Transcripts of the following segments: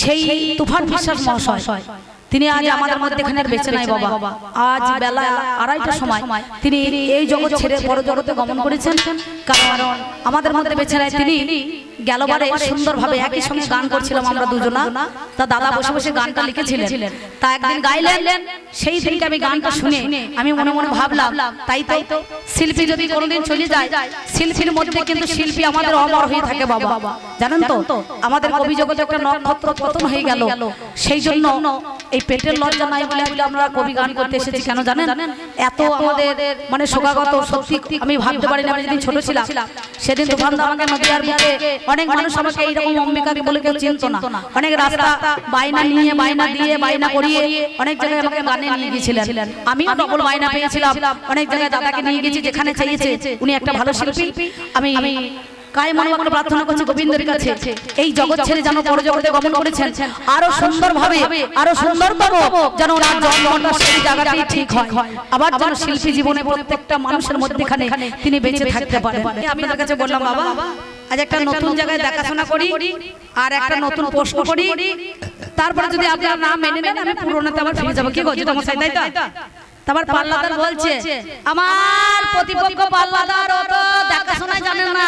সেই তুফান বিশ্বাস মহাশয় তিনি আজ আমাদের মধ্যে এখানে বেঁচে নাই বাবা। আজ বেলা 2:30টার সময় তিনি এই জগৎ ছেড়ে পরজগতে গমন করেছেন। কারণ আমাদের মধ্যে বেঁচে নাই তিনি। গেলবারে সুন্দরভাবে একই সঙ্গে গান করছিলাম আমরা দুজনা। তা দাদা বসে বসে গানটা লিখেছিলেন, তা একদিন গাইলেন। সেই দিনকে আমি গানটা শুনে আমি মনে মনে ভাবলাম, তাই তো শিল্পী যদি কোনোদিন চলে যায়, শিল্পীর মধ্যে কিন্তু শিল্পী আমাদের অমর হয়ে থাকে বাবা। জানেন তো আমাদের কবি জগতে একটা নক্ষত্র পতন হয়ে গেল। সেই জন্য এই পেটের লজ্জা নাই বলে আমরা কবি গান করতে এসেছি। কেন জানেন? এত আমাদের মানে শোকাগত, সত্যি আমি ভাবতে পারি না। আমি যেদিন ছোট ছিলাম সেদিন তুফান দা আমাকে নদীয়ার বুকে অনেক মানুষ আমাকে এইরকম অম্বিকাকে বলে কেউ চিনতো না। অনেক রাস্তা বাইনা নিয়ে, বাইনা দিয়ে, বাইনা করিয়ে অনেক জায়গায় আমাকে গানে নিয়ে গিয়েছিলেন। আমিও ডবল বাইনা পেয়েছিলাম। অনেক জায়গায় দাদাকে নিয়ে গেছি, যেখানে চাইছে উনি একটা ভালো শিল্পী। আমি কায় মনে মনে প্রার্থনা করছি গোবিন্দের কাছে, এই জগৎ ছেড়ে যেন পরজগতে গমন করেছেন আরো সুন্দরভাবে, আরো সুন্দরতম যেন ওনার জন্মটা সেই জায়গাটাই ঠিক হয়। আবার যেন শিল্পী জীবনে প্রত্যেকটা মানুষের মধ্যেখানে তিনি বেঁচে থাকতে পারেন। আপনাদের কাছে বললাম বাবা, আজ একটা নতুন জায়গায় দেখাশোনা করি আর একটা নতুন প্রশ্ন করি। তারপরে যদি আপনারা না মেনে নেন আমি পুরোনোতে আবার ফিরে যাবো। কি বলছি তোমার সাথে? তাই তো তারপর পাল্লাদার বলছে আমার প্রতিপক্ষ পাল্লাদার ও তো দেখাশোনা জানে না,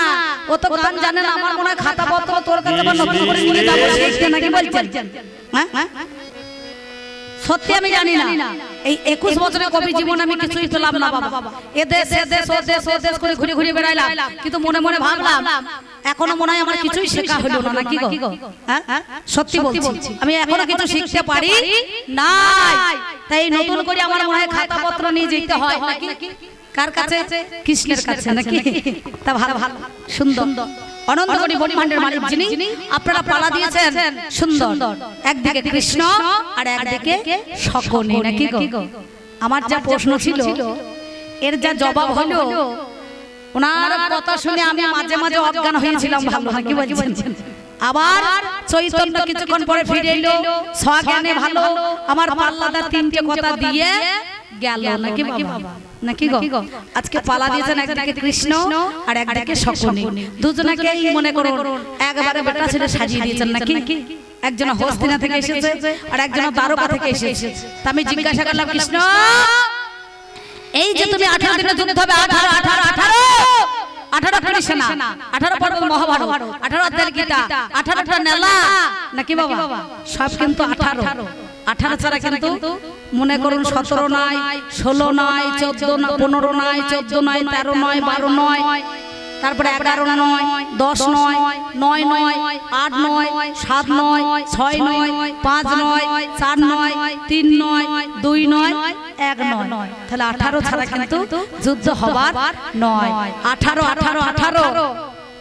ও তো গান জানে না। আমার মনে হয় খাতা পত্র তোর কাছে আবার নতুন করে নিয়ে যাবো শিখতে নাকি বলছেন? হ্যাঁ সত্যি আমি জানি না। এই 21 বছরের কবি জীবন আমি কিছুই পেলাম না বাবা। এ দেশ এ দেশ ও দেশ ও দেশ করে ঘুরে ঘুরে বেড়াইলাম, কিন্তু মনে মনে ভাবলাম এখনো মনে হয় আমার কিছুই শেখা হলো না। নাকি গো? হ্যাঁ সত্যি বলছি, আমি এখনো কিছু শিখতে পারি না। তাই নতুন করে আমার মনে হয় খাতা পত্র নিয়ে যেতে হয় নাকি? কার কাছে? কৃষ্ণের কাছে নাকি? তা ভালো সুন্দর অনন্ত কোটি ব্রহ্মাণ্ডের মালিক যিনি, আপনারা পালা দিয়েছেন সুন্দর। একদিকে কৃষ্ণ আর একদিকে শকুনি নাকি গো? আমার যা প্রশ্ন ছিল এর যা জবাব হলো, ওনার কথা শুনে আমি মাঝে মাঝে অজ্ঞান হয়েছিলাম। ভালো নাকি বলছেন? আবার চৈতন্য কিছুক্ষণ পরে ফিরে এলো স্বজ্ঞানে। ভালো আমার পাল্লাদার 3টে কথা দিয়ে গেল নাকি বাবা? নাকি গো? আজকে পালা দিয়েছেন একদিকে কৃষ্ণ আর একদিকে শকুনি। দুজনকেই মনে করুন একবারে বেটা ছেলে সাজিয়ে দিয়েছেন নাকি? একজন হস্তিনা থেকে এসেছে আর একজন দ্বারকা থেকে এসেছে। তা আমি জিজ্ঞাসা করলাম, কৃষ্ণ এই যে তুমি 18 দিনের যুদ্ধ হবে, 18 কোটি সেনা, 18 পর্ব মহাভারত, 18 অধ্যায় গীতা, 18টা নেলা নাকি বাবা? সব কিন্তু 18 ছাড়া কিন্তু মনে করুন 17 নয়, 16 নয়, 14 নয়, 15 নয়, 14 নয়, 13 নয়, 12 নয়, তারপরে 11 নয়, 10 নয়, 9 নয়, 8 নয়, 7 নয়, 6 নয়, 5 নয়, 4 নয়, 3 নয়, 2 নয়, 1 নয়। তাহলে 18 ছাড়া কিন্তু যুদ্ধ হবার নয়।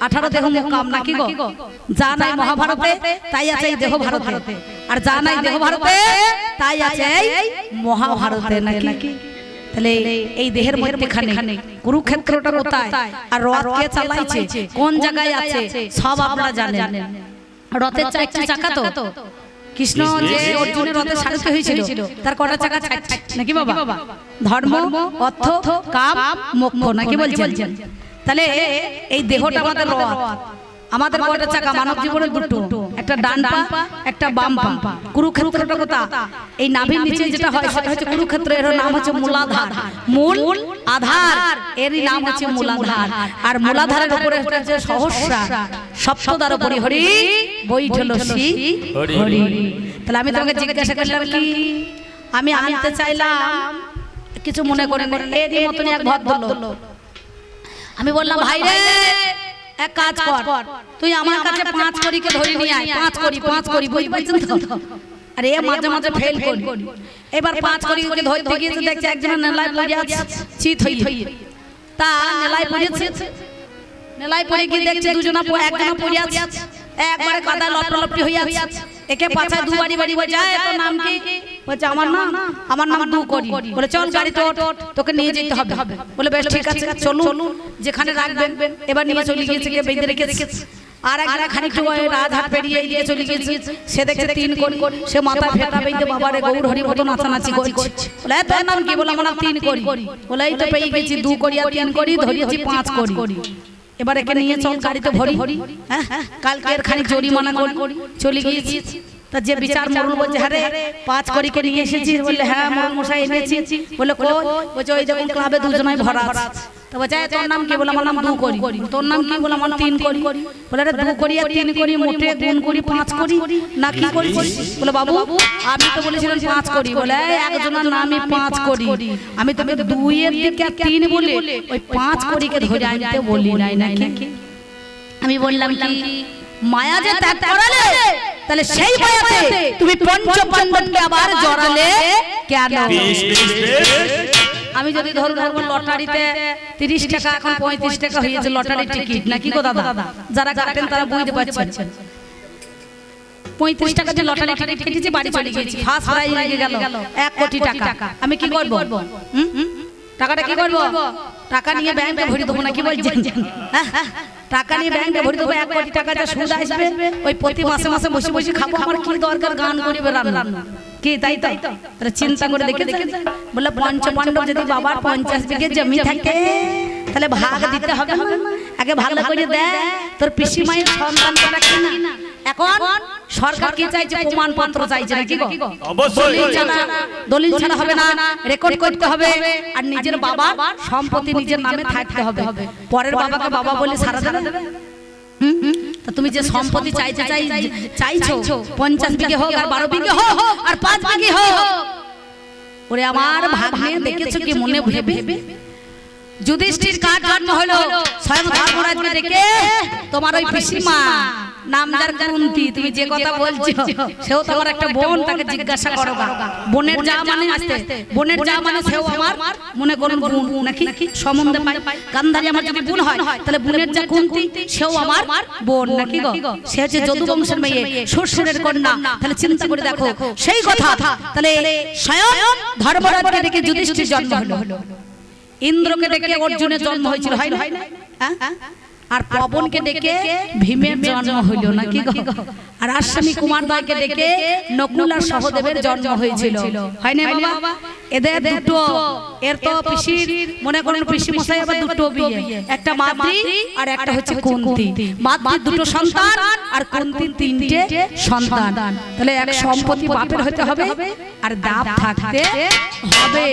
18 দেহ মুকাম নাকি গো? যা নাই মহাভারতে তাই আছে এই দেহ ভারতে, আর যা নাই দেহ ভারতে তাই আছে এই মহাভারতে নাকি? তাহলে এই দেহের মধ্যখানে কুরুক্ষেত্রটা কোথায় আর রথ কে চালাইছে, কোন জায়গায় আছে সব আপনারা জানেন। রথের 4টি চাকা তো কৃষ্ণ যে অর্জুনের রথের সারথি হয়েছিল তার কটা চাকা? 4টি নাকি বাবা? ধর্ম, অর্থ, কাম, মোক্ষ নাকি বলছেন? তাহলে এই দেহটা আমাদের রথ। আমাদের কয়টা চাকা? মানব জীবনের 2টো, একটা ডান পা একটা বাম পা। কুরুক্ষেত্রটা কোথায়? এই নাভির নিচে যেটা হয় সেটা হচ্ছে কুরুক্ষেত্র। এর নাম হচ্ছে মূলাধার। মূল আধার, এরই নাম হচ্ছে মূলাধার। আর মূলাধারের উপরে হচ্ছে সহস্রা, সপ্তদার উপরে হরি বৈঠল শ্রী হরি। তাহলে আমি তোমাকে জিজ্ঞাসা করলাম কি, আমি আনতে চাইলাম কিছু মনে করেন এরই মতনই এক ভদ্রলোক। আমি বললাম ভাই রে এক কাজ কর, তুই আমার কাছে 5 কড়িকে ধরে নিয়ে আয়। 5 কড়ি বুঝছেন তো? আরে মাঝে মাঝে ফেল করি। এবার 5 কড়িকে ধরতে গিয়ে দেখছি একজন নেলায় পড়ে আছে চিত হই। তা নেলায় পড়েছে, নেলায় পড়ে গিয়ে দেখছি একজনা পড়ে আছে একবারে কাদা লটলপটি হয়ে আছে। একে পাছায় 2 বাড়ি যায়। তোর নাম কি? বলছে আমার নাম 2 কড়ি। বলে চল গাড়িতে ওঠ, তোকে নিয়ে যেতে হবে। বলে বেশ ঠিক আছে চলুন, যেখানে রাখবেন। এবার নিয়ে চলে গিয়েছে, কে বেঁধে রেখেছে। আর একজন খানিকটু রাজহাট পেরিয়ে দিয়ে চলে গিয়েছে। সে দেখছে 3 কড়ি। সে মাথা ফেটা বেঁধে বাবারে গৌর হরি মতো নাচানাচি করছে। বলে তোর নাম কি? বলে আমার নাম 3 কড়ি। বলে এই তো পেয়ে গেছি 2 কড়ি আর 3 কড়ি, ধরিয়েছি 5 কড়ি। এবার একে নিয়ে চল গাড়িতে ভরি। হ্যাঁ কালকে এর খানিক জরিমানা করি। চলে গিয়েছি। তা যে বিচার মোড়ল বলছে হ্যাঁ রে 5 কড়িকে নিয়ে এসেছি বললে হ্যাঁ মোড়ল মশাই এনেছি বলে কই বলছে ওই দেখুন ক্লাবে দুজনাই ভরা আছে তো বলছে তোর নাম কি বলে আমার নাম 2 কড়ি তোর নাম কি বলে আমার 3 কড়ি বলে আরে 2 কড়ি আর 3 কড়ি মোটে গুণ করি 5 কড়ি না কি করিস বলে বাবু আমি তো বলেছিলাম 5 কড়ি বলে একজনের নামই 5 কড়ি আমি তোকে 2 এর দিকে 3 বলে ওই 5 কড়িকে ধরে আনতে বলি নাই নাকি আমি বললাম কি মায়া যে ত্যাগ করালে তাহলে সেই মায়াতে তুমি পঞ্চপাণ্ডবকে আবার জড়ালে কেন আমি যদি ধরুন লটারিতে 30 টাকা এখন 35 টাকা হয়েছে লটারি টিকিট নাকি গো দাদা যারা কাটেন তারা বুঝতে পারছেন 35 টাকা যে লটারি টিকিট কেটেছি বাড়ি চলে গেছি ফার্স্ট প্রাইজ লেগে গেল 1 কোটি টাকা আমি কি করব টাকাটা কি করব টাকা নিয়ে ব্যাংকে ভরে দেবো না কি বলছেন টাকা নিয়ে ব্যাংকে ভরে দেবো 1 কোটি টাকা যা সুদ আসবে ওই প্রতি মাসে মাসে বসে বসে খাবো আমার কি দরকার গান করি বেরান কি তাই তো তাহলে চিন্তা করে দেখে বলে পঞ্চপাণ্ডব যদি বাবার 50 বিঘে জমি থাকে তাহলে ভাগ দিতে হবে আগে ভালো করে দে তোর পিসি মায়ের সন্তান কোটা কিনা এখন সরকার কি চাইছে প্রমাণপত্র চাইছে নাকি গো অবশ্যই দলিল ছাড়া হবে না রেকর্ড করতে হবে আর নিজের বাবা সম্পত্তি নিজের নামে থাকতে হবে পরের বাবাকে বাবা বলে সারা দেবে তা তুমি যে সম্পত্তি চাইছো 50 বিঘে হোক আর 12 বিঘে হোক আর 5 বিঘে হোক ওরে আমার ভাগ্নে দেখেছো কি মনে ভেবে যুধিষ্ঠির কার জন্ম হলো স্বয়ং ধর্মরাজকে ডেকে তোমার ওই পিসিমা নামদার কুন্তি তুমি যে কথা বলছো সেও তো আমার একটা বোন তাকে জিজ্ঞাসা করো বোনের যা মানে আসতে বোনের যা মানে সেও আমার মনে করুন বোন নাকি সম্বন্ধে পাই গান্ধারী আমার যদি বোন হয় তাহলে বোনের যা কুন্তি সেও আমার বোন নাকি গো সে হচ্ছে যদু বংশের মেয়ে শ্বশুরের কন্যা তাহলে চিন্তা করে দেখো সেই কথা তাহলে স্বয়ং ধর্মরাজকে ডেকে যুধিষ্ঠির জন্ম হলো ইন্দ্রকে ডেকে অর্জুনের জন্ম হয়েছিল হয় না আর পবনকে ডেকে ভীমের জন্ম হইল নাকি গো আর আশ্বিনী কুমার দয়কে ডেকে নকুল আর সহদেবের জন্ম হয়েছিল হয় না বাবা এদের দুটো এর তো পিসির মনে করেন পিসি মশাই আবার দুটো বিয়ে একটা মাদ্রি আর একটা হচ্ছে কুন্তি মাদ্রির দুটো সন্তান আর কুন্তির 3টে সন্তান তাহলে এক সম্পত্তি বাপের হতে হবে আর দাব থাকতে হবে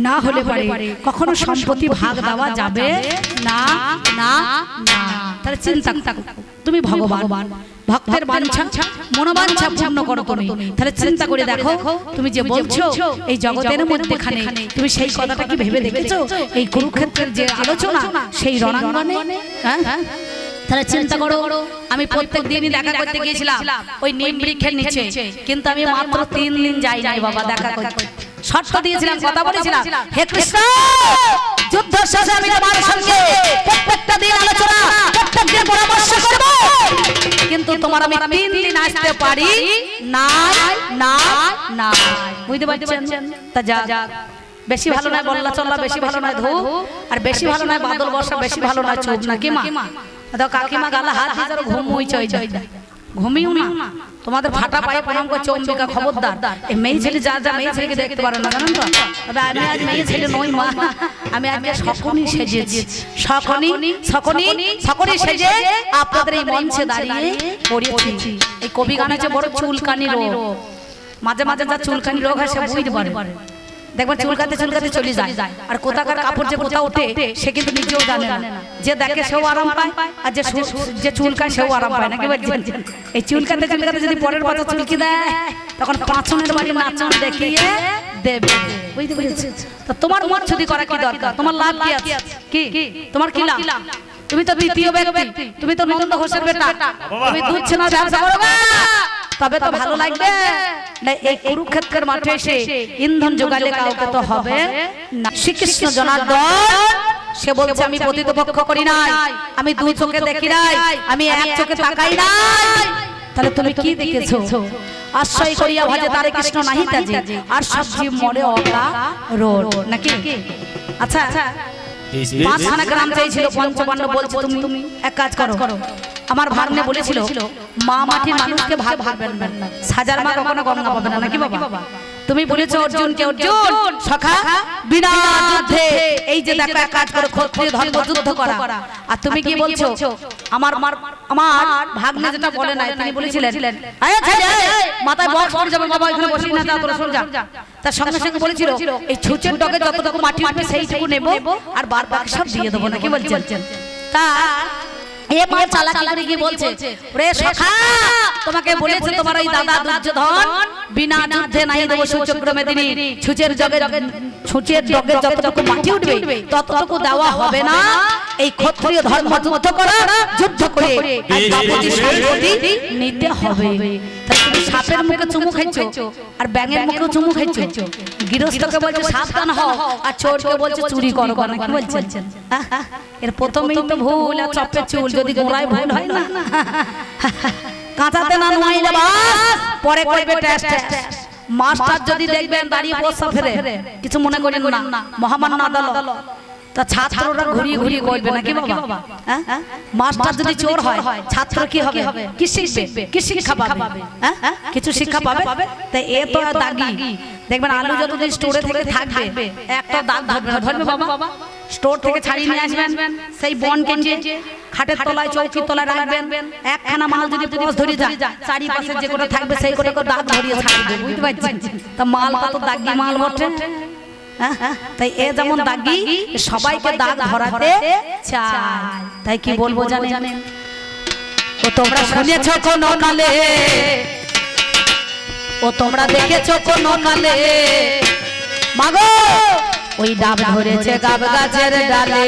না হলে পারে কখনো সম্পত্তি ভাগ দেওয়া যাবে না না না তাহলে চিন্তা তুমি ভগবান ভক্তের বাঞ্ছা মনোবাঞ্ছা পূর্ণ করো তুমি তাহলে চিন্তা করে দেখো তুমি যে বলছো এই জগতের মধ্যেখানে তুমি সেই কথাটা কি ভেবে দেখেছো এই কুরুক্ষেত্রের যে আলোচনা সেই রণাঙ্গনে তাহলে চিন্তা করো আমি প্রত্যেক দিনই দেখা করতে গিয়েছিলাম ওই নিম বৃক্ষের নিচে কিন্তু আমি মাত্র 3 দিন যাই নাই বাবা দেখা করতে শর্ত দিয়েছিলাম কথা বলেছিলাম হে কৃষ্ণ যুদ্ধ শেষে আমি তোমার সঙ্গে প্রত্যেকটা দিন আলোচনা প্রত্যেক দিন পরামর্শ করব কিন্তু তোমার আমি 3 দিন আসতে পারি না না না বুঝতে পারছেন তা যা বেশি ভালো নয় বল্লা চল্লা বেশি ভালো নয় ধূপ আর বেশি ভালো নয় বাদল বর্ষা বেশি ভালো নয় চোখ নাকি মা তো কাকিমা গালা হাত দিয়ে ঘুম হইছে ঘুমিও না তোমাদের ফাটা পায়ে প্রণাম করছে অম্বিকা খবরদার এই মেয়ে ছেলে যা মেয়ে ছেলেকে দেখতে পারো না জানেন তো তবে আমি আজ মেয়ে ছেলে নই মা আমি আজকে সকনি সেজেছি সকনি সেজে আপনাদের এই মঞ্চে দাঁড়িয়ে পড়িয়েছি এই কবি গান হচ্ছে বড় চুলকানি রোগ মাঝে মাঝে যা চুলকানি রোগ হয় সে বুঝতে পারে দেখবেন চুলকাতে চলে যায় আর কোথাকার কাপড় যে কোথা ওঠে সে কিন্তু নিজেও জানে না যে দেখে সেও আরাম পায় আর যে চুলকায় সেও আরাম পায় নাকি বলছেন এই চুলকাতে যদি পরের কথা চুলকি দেয় তখন পাঁচনের বাড়ি নাচন দেখিয়ে দেবে বুঝতে পেরেছি তো তোমার মচ্ছুদি করা কি দরকার তোমার লাভ কি আছে কি তোমার কি লাভ তুমি তো দ্বিতীয় ব্যক্তি তুমি তো নন্দ ঘোষের বেটা তুমি দুধ ছেনা ব্যবসা করবে তবে তো ভালো লাগবে না এই কুরুক্ষেত্রের মাঠে এসে ইন্ধন যোগালে কাউকে তো হবে না শ্রীকৃষ্ণ জনার্দন সে বলছে আমি প্রতিপক্ষ করি নাই আমি দুই চোখে দেখি নাই আমি এক চোখে তাকাই নাই তাহলে তুমি কি দেখেছো আশ্রয় করিয়া ভাজে তারে কৃষ্ণ নাহি তাজে আর সব জীব মরে অকা রোড নাকি আচ্ছা 5 গ্রাম চাইছিল পঞ্চপাণ্ডব বলছে তুমি এক কাজ করো আমার ভাগ্নে বলেছিল মা মাটির মানুষকে ভাগ ভাববেন না হাজার মা কখনো গঙ্গা পাবে না নাকি বাবা তুমি বলেছো অর্জুনকে অর্জুন সখা বিনা যুদ্ধে এই যে দেখো এক কাজ করে ক্ষত্রিয় ধর্ম যুদ্ধ করা আর তুমি কি বলছো আমার ভাগ্নে যেটা বলে নাই তিনি বলেছিলেন আয় ছেলে মাথায় বক্স পড়ে যাবে বাবা এখানে বসিয়ে না, যা তোরা সরে যা। তার সঙ্গে সঙ্গে বলেছিল এই ছুঁচের ডগে যতটুকু মাটি উঠবে সেইটুকু নেব আর বারবার সব দিয়ে দেবো না, কি বলছেন? তা এ মা চালাকি করে কি বলছে, ওরে সখা তোমাকে বলেছে তোমার ওই দাদা দুর্যোধন বিনা যুদ্ধে নাই দেব সূচক্রমে তিনি ছুঁচের ডগে যতটুকু মাটি উঠবে ততটুকু দেওয়া হবে না। এই ক্ষত্রিয় ধর্ম যুদ্ধ করে বাপতি সম্পত্তি নিতে হবে। তাই তুমি সাপের মুখে চুমু খাইছো আর ব্যাঙের মুখেও চুমু খাইছো। গৃহস্থকে বলছে সাবধান হও আর চোরকে বলছে চুরি করো না, কি বলছেন? এর প্রথমেই তো ভুল, আর চপের চুল যদি গোড়ায় ভুল হয় না কাঁচাতে না নুয়াইলে বাস পরে করবে টেস্ট। মাস্টার যদি দেখবেন দাঁড়িয়ে বসা ফেরে কিছু মনে করেন না, মহামান্য আদালত তা ছাত্ররা ঘুরিয়ে ঘুরিয়ে করবে না, কি বাবা? মাস্টার যদি চোর হয় ছাত্র কি হবে, কি শিখবে, কি শিক্ষা পাবে? কিছু শিক্ষা পাবে। তাই এ তো দাগি দেখবেন আলু যতদিন স্টোরে থেকে থাকবে একটা দাগ ধরবে বাবা। স্টোর থেকে ছাড়িয়ে নিয়ে আসবেন, সেই বন কেটে খাটের তলায় চৌকির তলায় রাখবেন। একখানা মাল যদি পথ ধরে যায় চারিপাশে যে কোটা থাকবে সেই কোটা দাগ ধরিয়ে ছাড়বে, বুঝতে পারছেন? তা মাল কত দাগি মাল বটে। তাই এ যেমন দাগি সবাইকে দাগ ধরাতে চায়। তাই কি বলবো জানেন, ও তোমরা শুনেছো কোন কালে, ও তোমরা দেখেছো কোন কালে, মাগো ওই ডাব ধরেছে গাব গাছের ডালে।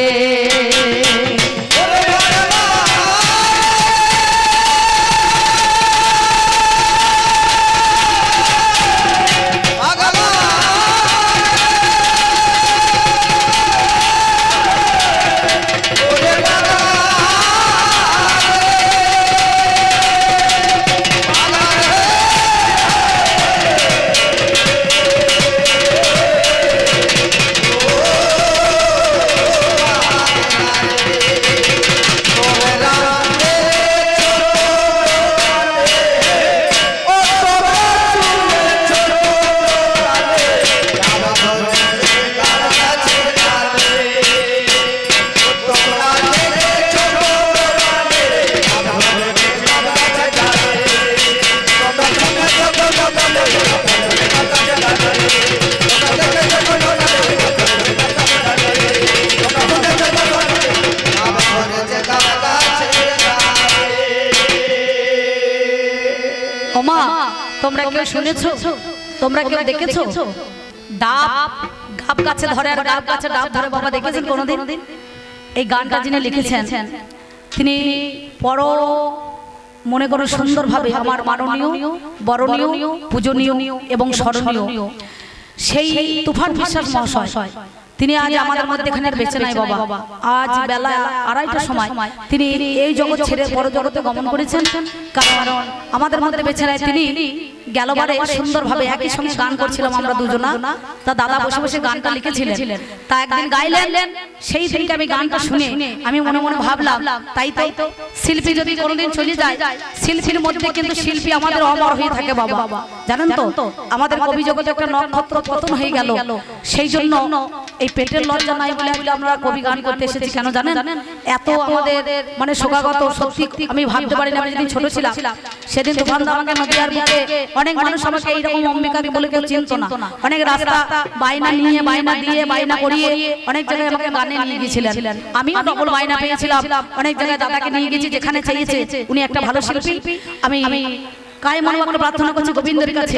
তোমরা কেউ শুনেছো, তোমরা কেউ দেখেছো ডাব গাব গাছে ধরে আর গাব গাছে ডাব ধরে বাবা দেখেছেন কোনোদিন? এই গানটা যিনি লিখেছেন তিনি বড় মনে করো সুন্দরভাবে আমার মাননীয় বরণীয় পূজনীয় এবং স্মরণীয় সেই তুফান বিশ্বাস মহাশয় তিনি আজ আমাদের মধ্যে এখানে বেঁচে নাই বাবা। আজ বেলা 2:30টার সময় তিনি এই জগৎ ছেড়ে পরজগতে গমন করেছেন, কারণ আমাদের মধ্যে বেঁচে নাই। তিনি গেলবারে সুন্দরভাবে একই সঙ্গে গান করছিলাম আমরা দুজনা, তা দাদা বসে বসে গানটা লিখেছিলেন, তা একদিন গাইলেন। সেই দিনকে আমি গানটা শুনে আমি মনে মনে ভাবলাম তাই তো শিল্পী যদি কোনোদিন চলে যায় শিল্পীর মধ্যে কিন্তু শিল্পী আমাদের অমর হয়ে থাকে বাবা, জানেন তো? আমাদের কবি জগতে একটা নক্ষত্র পতন হয়ে গেল, সেই জন্য এই পেটের লজ্জা নাই বলে আমরা কবি গান করতে এসেছি। কেন জানেন? এত আমাদের মানে শোকাগত, সত্যি আমি ভাবতে পারি না। আমি যেদিন ছোট ছিলাম সেদিন তুফান দা আমাকে নদীয়ার বুকে অনেক মানুষ আমাকে এইরকম অম্বিকাকে বলে কেউ চিনত না। অনেক রাস্তা বাইনা নিয়ে বাইনা দিয়ে বাইনা করিয়ে অনেক জায়গায় আমাকে গানে নিয়ে গিয়েছিলেন। আমিও ডবল বাইনা পেয়েছিলাম, অনেক জায়গায় দাদাকে নিয়ে গেছি যেখানে চাইছে উনি একটা ভালো শিল্পী। আমি কায় মনে মনে প্রার্থনা করছি গোবিন্দের কাছে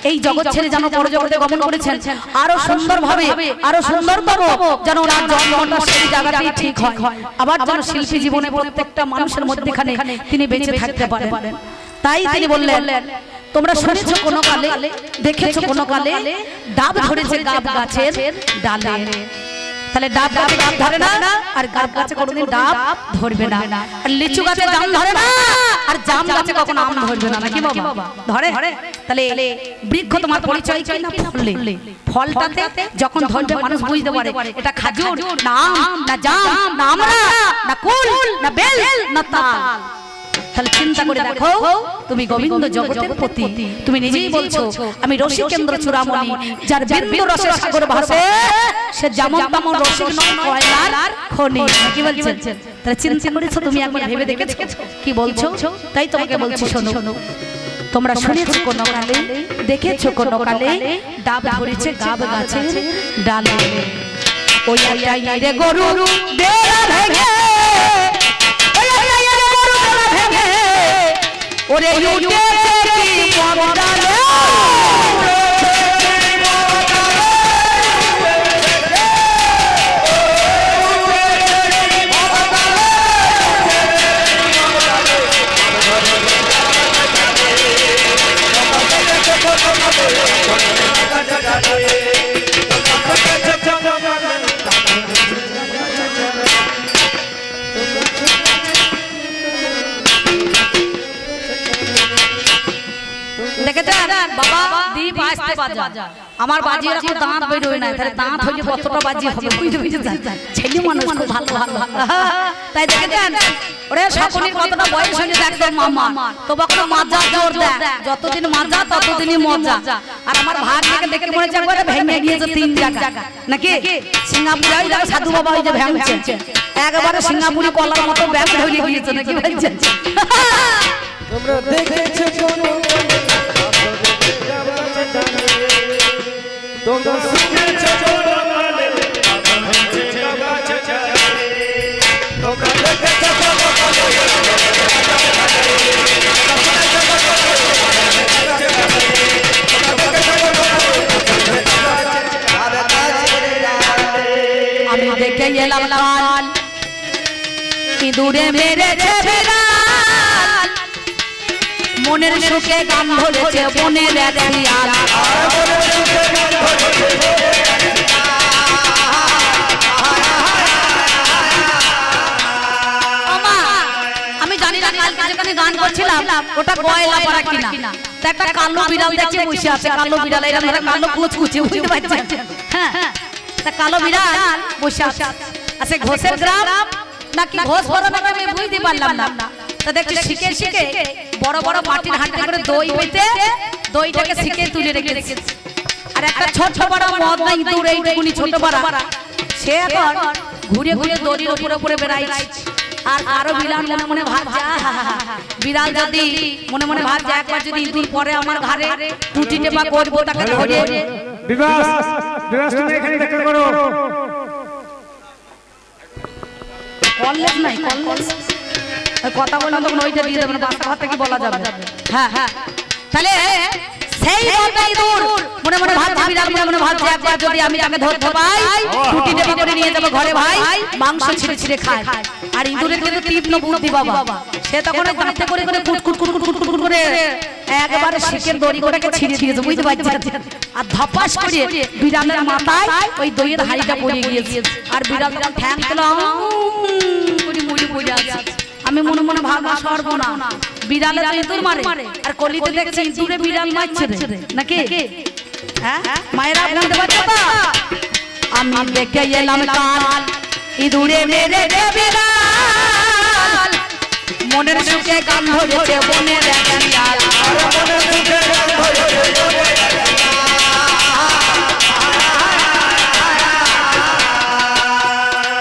এই জগৎ ছেড়ে যেন পরজগতে গমন করেছেন আরো সুন্দরভাবে আরো সুন্দরতম যেন ওনার জন্মটা সেই জায়গাটাই ঠিক হয়, আবার যেন শিল্পী জীবনে প্রত্যেকটা মানুষের মধ্যেখানে তিনি বেঁচে থাকতে পারেন। তাই তিনি বললেন তোমরা শুনেছো কোন কালে, দেখেছো কোন কালে ডাব ধরেছে গাব গাছের ডালে। তাহলে ডাব গাছে ডাব ধরে না আর গাব গাছে কোনোদিন ডাব ধরবে না, আর লিচু গাছে জাম ধরে না আর জাম গাছে কখনো আম ধরবে না, নাকি বাবা? ধরে। তাহলে বৃক্ষ তোমার পরিচয় কি না ফলে, ফলটাতে যখন ধরবে মানুষ বুঝতে পারে এটা খাজুর না আম না জাম না আমড়া না কুল না বেল না তাল। তাহলে চিন্তা করে দেখো তুমি গোবিন্দ জগতের পতি, তুমি নিজেই বলছো আমি রসিকেন্দ্র চূড়ামণি, যার বিন্দু রসে সাগর ভাসে সে যেমন তেমন রসিক নয় কয়লার খনি, কি বলছেন? তাহলে চিন্তা করেছো তুমি, একবার ভেবে দেখেছো কি বলছো? তাই তোমাকে বলছি শোনো। তোমরা শুনেছো কোন কালে, দেখেছো কোন কালে, ডাব ধরেছে গাব গাছের ডালে। ওই রে গরু বেড়া ভেঙে, ওই রে গরু বেড়া ভেঙে, ওরে উঠেছে কি পবডালে। আমার বাজি এরকম দাঁত বেরোয় না, তাহলে দাঁত হইলে কতটা বাজি হবে ছেলে মানুষ খুব ভালো ভালো। তাই দেখেছেন ওরে সকলের কতটা বয়স হইলে একদম মামা, তবু কোনো মাজা জোর দেয়, যতদিন মাজা ততদিনই মজা। আর আমার ভাগ থেকে দেখে মনে হচ্ছে একবারে ভেঙে গিয়েছে 3 জায়গা নাকি। সিঙ্গাপুরে ওই দেখো সাধু বাবা ওই যে ভেঙছে একবারে সিঙ্গাপুরি কলার মতো ব্যাগ ধরে গিয়েছে নাকি বলছেন। তোমরা দেখেছো তোমরা শুনেছো জনমালে তোমরা দেখেছো আমি দেখে এলাম লাল ইঁদুরে মেরেছে বিড়াল, মনের সুখে গান ধরেছে বনের এক শিয়াল। আমি জানি না কালকে যেখানে গান করছিলাম ওটা গয়লা পাড়া কিনা, তা একটা কালো বিড়াল দেখছি বসে আছে, কালো বিড়াল এরকম ধরে কালো কুচকুচে বুঝতে পারছেন। হ্যাঁ তা কালো বিড়াল বসে আছে। আচ্ছা ঘোষের গ্রাম নাকি ঘোষ বড় নাকি আমি বুঝতে পারলাম না। তা দেখছি শিখে শিখে বড় বড় মাটির হাঁড়িতে করে দই পেতে দইটাকে শিখে তুলে রেখেছে। আর একটা ছোট বড় মদ না ইঁদুর এইটুকুনি ছোট বড়, সে এখন ঘুরে ঘুরে দড়ির উপরে উপরে বেড়াইছে। আর আরো বিড়াল মনে মনে ভাবছে বিড়াল যদি মনে মনে ভাবছে একবার যদি ইঁদুর পরে আমার ঘাড়ে টুটি টেপা করবো তাকে ধরে। বিবাস বিবাস তুমি এখানে দেখা করো। কললেস নাই কললেস কথা বললাম তখন ওইটা দিয়ে দেবেন, বাচ্চা ভাত থেকে বলা যাবে। হ্যাঁ হ্যাঁ তাহলে সেই ইঁদুর মনে মনে ভাবছে, বিড়াল মনে মনে ভাবছে একবার যদি আমি তাকে ধরতে পাই টুটি টেপা করে নিয়ে যাবো ঘরে ভাই, মাংস ছিঁড়ে ছিঁড়ে খায়। আর ইঁদুরের কিন্তু তীক্ষ্ণ বুদ্ধি বাবা, সে তখন দাঁতে করে করে কুট কুট কুট কুট কুট করে একবারে শিকের দড়ি গোটাকে ছিঁড়ে দিয়েছে বুঝতে পারছেন। আর ধপাস করে বিড়ালের মাথায় ওই দইয়ের হাঁড়িটা পড়ে গিয়েছে। আর বিড়াল যখন ঠ্যাং দিল মুড়ি পড়ে আছে। আমি মনে মনে ভাবনা সর্বনা, বিড়ালে তো ইঁদুর মারে আর কলিতে দেখছি ইঁদুরে বিড়াল মারছে নাকি। হ্যাঁ মায়েরা বুঝতে পারছো তো। আমি দেখে এলাম কাল ইঁদুরে মেরেছে বিড়াল, মনের সুখে গান ধরেছে বনের এক শিয়াল।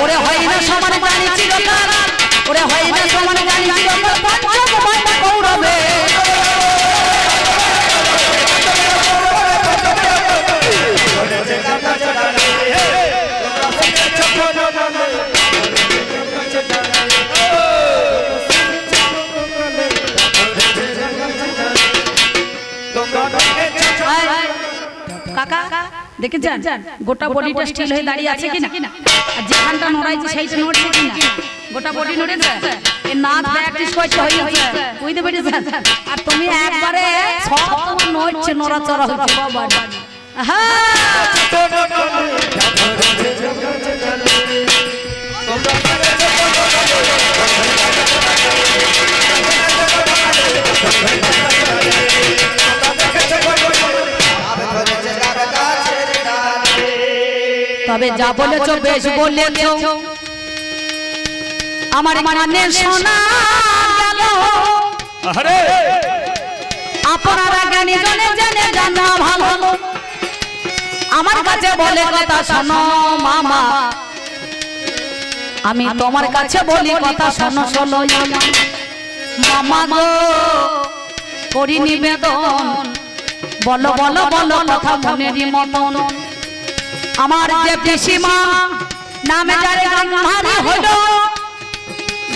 ওরে হয় না সমান জানি চিরকাল, ওরে হয় না সমান জানি চিরকাল পঞ্চম ময়না কৌরবে। কাকা দেখেছেন গোটা বডিটা স্টিল হয়ে দাঁড়িয়ে আছে কিনা, আর যেখানটা নড়াইছে সেইটা নড়ছে কিনা, গোটা বডি নড়েছে। এই নাচ প্র্যাকটিস করতে হয়েছে বুঝতে পেরেছেন। আর তুমি একবারে সব তোমার নড়ছে নড়াচড়া হচ্ছে বাবা। হ্যাঁ তবে যা বলেছো বেশ বলেছো, আমার মানে শোনা গেল। আপনারা জ্ঞানী জনে জেনে জানা ভালো, আমার কাছে বলে কথা শোনো মামা, আমি তোমার কাছে বলি কথা শোনো শোনো মামা গো। করি নিবেদন বলো বলো বলো কথা মনেরই মতন আমার যে পিসিমা নামে যারে গান্ধারী হলো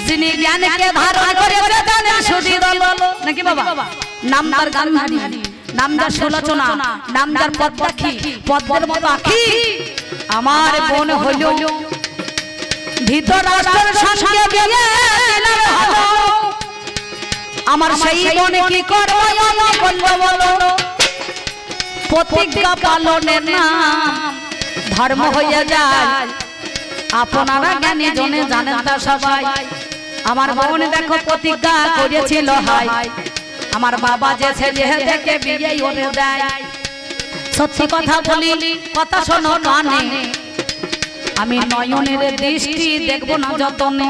যিনি জ্ঞানকে ধারণ করেছে জানেন সুধী দল নাকি বাবা নাম তার গান্ধারী নাম যার সুলোচনা নাম যার পদ্মাক্ষী পদ্মের মতো আখি আমার বোন হলো ধৃতরাষ্ট্রের সঙ্গে বিয়ে দিলাম ভালো আমার সেই বোনে কি করবো আমি বলবো বলো প্রতিজ্ঞা পালনের নাম ধর্ম হয়ে যায় আপনারা জ্ঞানী জনে জানেন তা সবাই আমার বোন দেখো প্রতিজ্ঞা করেছিল হাই আমার বাবা যে ছেলে দেখে বিয়ে করে দেয় সত্যি কথা বলি কথা শোনো কানে আমি নয়নের দৃষ্টি দেখবো না যতনে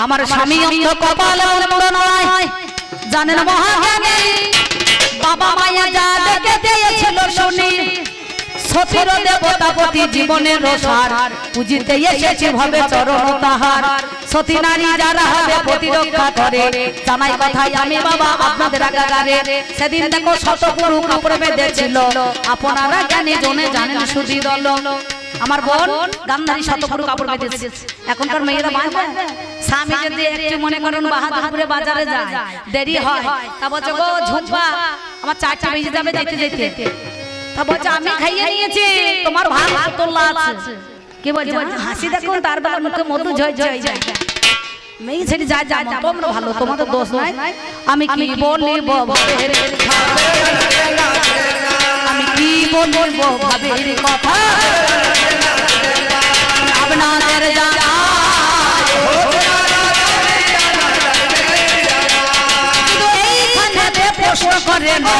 আমার স্বামী অন্ধ কপাল অন্ধ নয় জানেন মহাজ্ঞানী বাবা মায়া যা দেখে দিয়েছিল শুনি সতীর দেবতাপতি জীবনের রসার পুজিতে এসেছে ভাবে চরণ তাহার সতী নারী যারা হবে প্রতিরক্ষা করে জানাই কথাই আমি বাবা আপনাদের আগাগারে সেদিন দেখো শতপুরু কাপড় বেঁধেছিল আপনারা জ্ঞানী জনে জানেন সুধী দল আমার বোন গান্ধারী শতপুরু কাপড় বেঁধেছে এখনকার মেয়েরা বাঁধবে স্বামী যদি একটু মনে করেন বাহাদুরপুরে বাজারে যায় দেরি হয় তা বলছে গো ঝুম্পা আমার 4টা বেজে যাবে যেতে যেতে তা বলছে আমি খাইয়ে নিয়েছি তোমার ভাগ তোলা আছে কি বলছে হাসি দেখুন তার বেলা মুখে মধু ঝয় ঝয় যায় মেয়ে ছেড়ে যায় যা তোমরা ভালো তোমাদের দোষ নাই আমি কি বলব ভাবের কথা আমি কি বলব ভাবের কথা আপনাদের জানা কিন্তু এইখানে প্রশ্ন করে না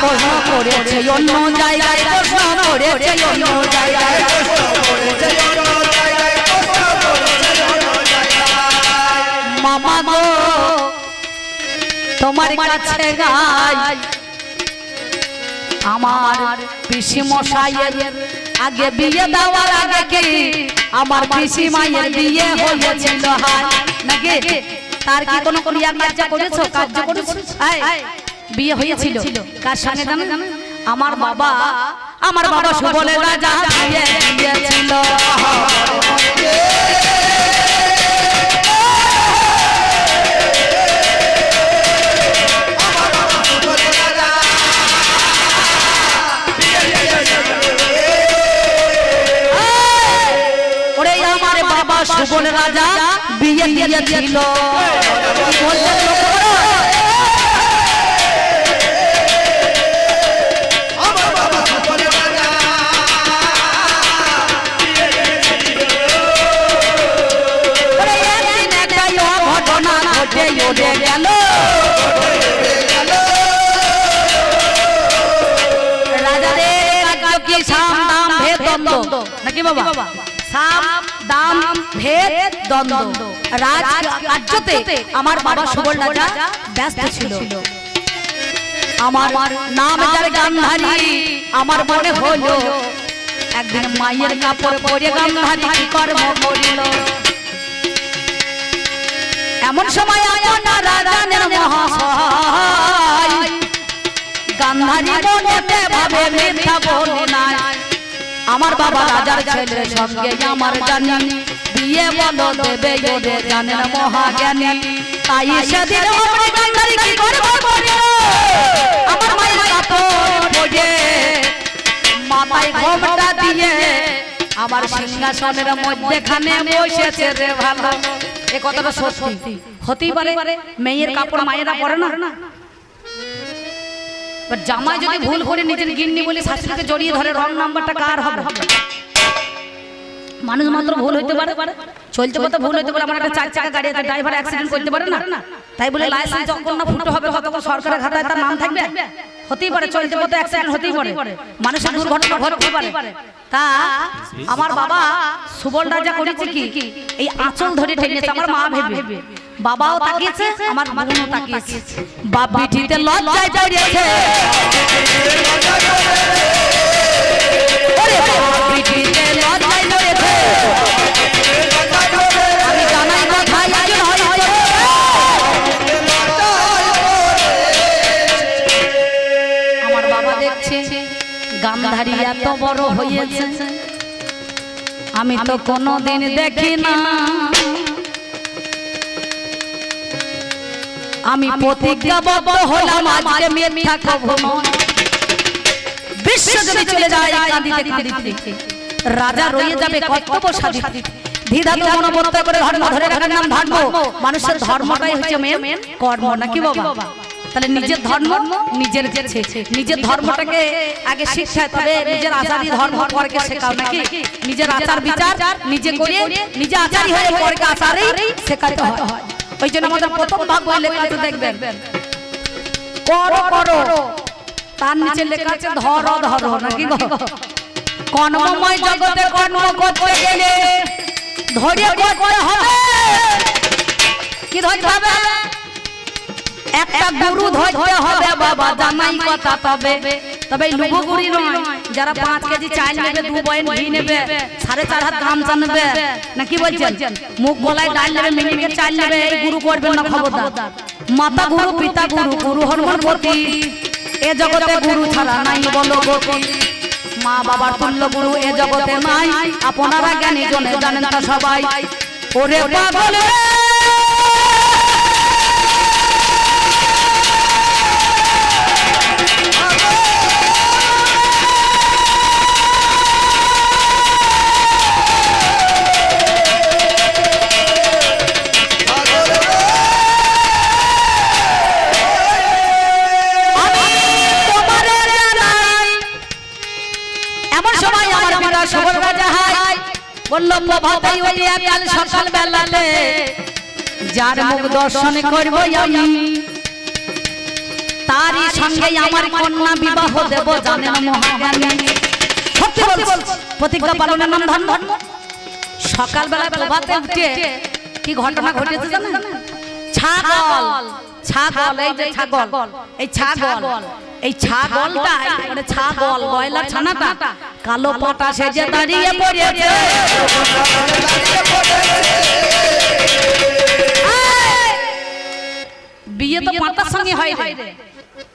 প্রশ্ন করেছে অন্য জায়গায় প্রশ্ন করেছে অন্য জায়গায় মামা গো তোমার কাছে গাই আমার পিসি মশাইয়ের আগে বিয়ে দেওয়ার আগে কি আমার পিসি মায়ের বিয়ে হয়েছিল হায় নাকি তার কি কোনো ক্রিয়া কার্য করেছো বিয়ে হয়েছিল কার সঙ্গে জানেন আমার বাবা সুবলের রাজা বিয়ে দিয়েছিল ওরে আমার বাবা সুবলের রাজা বিয়ে দিয়েছিল নাকি বাবা সাম দাম ভেদ দ্বন্দ্ব রাজ কার্যতে আমার বাবা সুবল রাজা ব্যস্ত ছিল আমার নাম যার গান্ধারী আমার মনে হলো একদিন মায়ের কাপড় পরে গান্ধারী কি কর্ম করিল এমন সময় আপনারা জানেন মহাশয় গান্ধারী মনেতে ভাবে মিথ্যা বলে নাই আমার বাবা রাজার ছেলের সঙ্গে আমার জানি বিয়ে বলো দেবে ওরে জানেন মহাজ্ঞানী তাই সেদিন আমার গান্ধারী কি করব বলিল আমার মায়ের কাপড় পরে মাথায় ঘোমটা দিয়ে আমার সিংহাসনের মধ্যখানে বসেছে রে ভালো এ কথাটা সত্যি হতেই পারে মেয়ের কাপড় মায়েরা পরে না জামাই যদি ভুল করে নিজের গিন্নি বলে শাশুড়িকে জড়িয়ে ধরে রং নাম্বারটা কার হবে মানুষ মাত্র ভুল হইতে পারে চলতে পথে ভুল হইতে পারে আমার একটা 4 চাকা গাড়ি আছে ড্রাইভার অ্যাক্সিডেন্ট করতে পারে না তাই বলে লাইসেন্স যখন না ফুটো হবে ততক্ষণ সরকারের খাতায় তার নাম থাকবে হতেই পারে চলতে পথে অ্যাক্সিডেন্ট হতেই পারে মানুষের দুর্ঘটনা ঘটতে পারে তা আমার বাবা সুবল রাজা করেছে কি এই আঁচল ধরে টেনেছে আমার মা ভেবে বাবাও তাকিয়েছে আমার বোনও তাকিয়েছে বাপ বিটিতে লজ্জায় পড়েছে ওরে বাপ বিটিতে লজ্জায় পড়েছে আমি জানাই না ভাই একজন হইছে গান্ধারী এত বড় হয়েছে আমি তো কোনোদিন দেখি না। আমি প্রতিজ্ঞাবদ্ধ হলাম আজকে মিথ্যা কবো নয়। বিশ্ব যদি চলে যায় কাঁদিতে কাঁদিতে, রাজা রয়ে যাবে কর্তব্য সাধিতে। দ্বিধাতে মনোবদ্ধ করে ধর্ম ধরে রাখার নাম ধর্ম। মানুষের ধর্মটাই হচ্ছে মেন কর্ম, নাকি বাবা? তাহলে নিজের ধর্ম নিজের কাছে, নিজের ধর্মটাকে আগে শিক্ষা, তবে নিজের আচারী ধর্ম পরকে শেখাও, নাকি? নিজের আচার বিচার নিজে করে নিজে আচারী হয়ে পরকে আচারেই শেখাতে হয়। ওই জন্য আমাদের প্রথম ভাগ লেখা আছে, দেখবেন করো করো, তার নিচে লেখা আছে ধরো ধরো, নাকি গো? কর্মময় জগতে কর্ম করতে গেলে ধরে করতে হবে। কি ধরতে হবে? একটা গুরু ধরতে হবে বাবা, জানাই কথা। তবে লুবুগুড়ি নয়, যারা 5 কেজি চাল নেবে, 2 বয়ান ঘি নেবে, 4.5 হাত গামছা নেবে, নাকি বলছেন? মুখ গলায় ডাল নেবে, মিনিকে চাল নেবে, এই গুরু করবেন না, খবরদার। মাতা গুরু, পিতা গুরু, গুরু হরমন গতি। এ জগতে গুরু ছাড়া নাই বলো গতি। মা বাবার তুল্য গুরু এ জগতে নাই, আপনারা জ্ঞানী জনে জানেন তা সবাই। ওরে পাগল বললো প্রভাতেই উঠিয়া কাল সকাল বেলাতে যার মুখ দর্শন করব আমি, তারই সঙ্গে আমার কন্যা বিবাহ দেব, জানেন মহাজ্ঞানী। সত্যি বলছি, প্রতিজ্ঞা পালনের নাম ধর্ম। সকালবেলা প্রভাতে উঠে কি ঘটনা ঘটেছে জানেন? ছাগল, ছাগল, এই যে ছাগল, এই ছাগল, এই ছাগলটা মানে ছাগল ব্রয়লার ছানাটা কালো পাটা সেজে দাঁড়িয়ে পড়েছে। বিয়ে তো পাটার সঙ্গে হয় রে,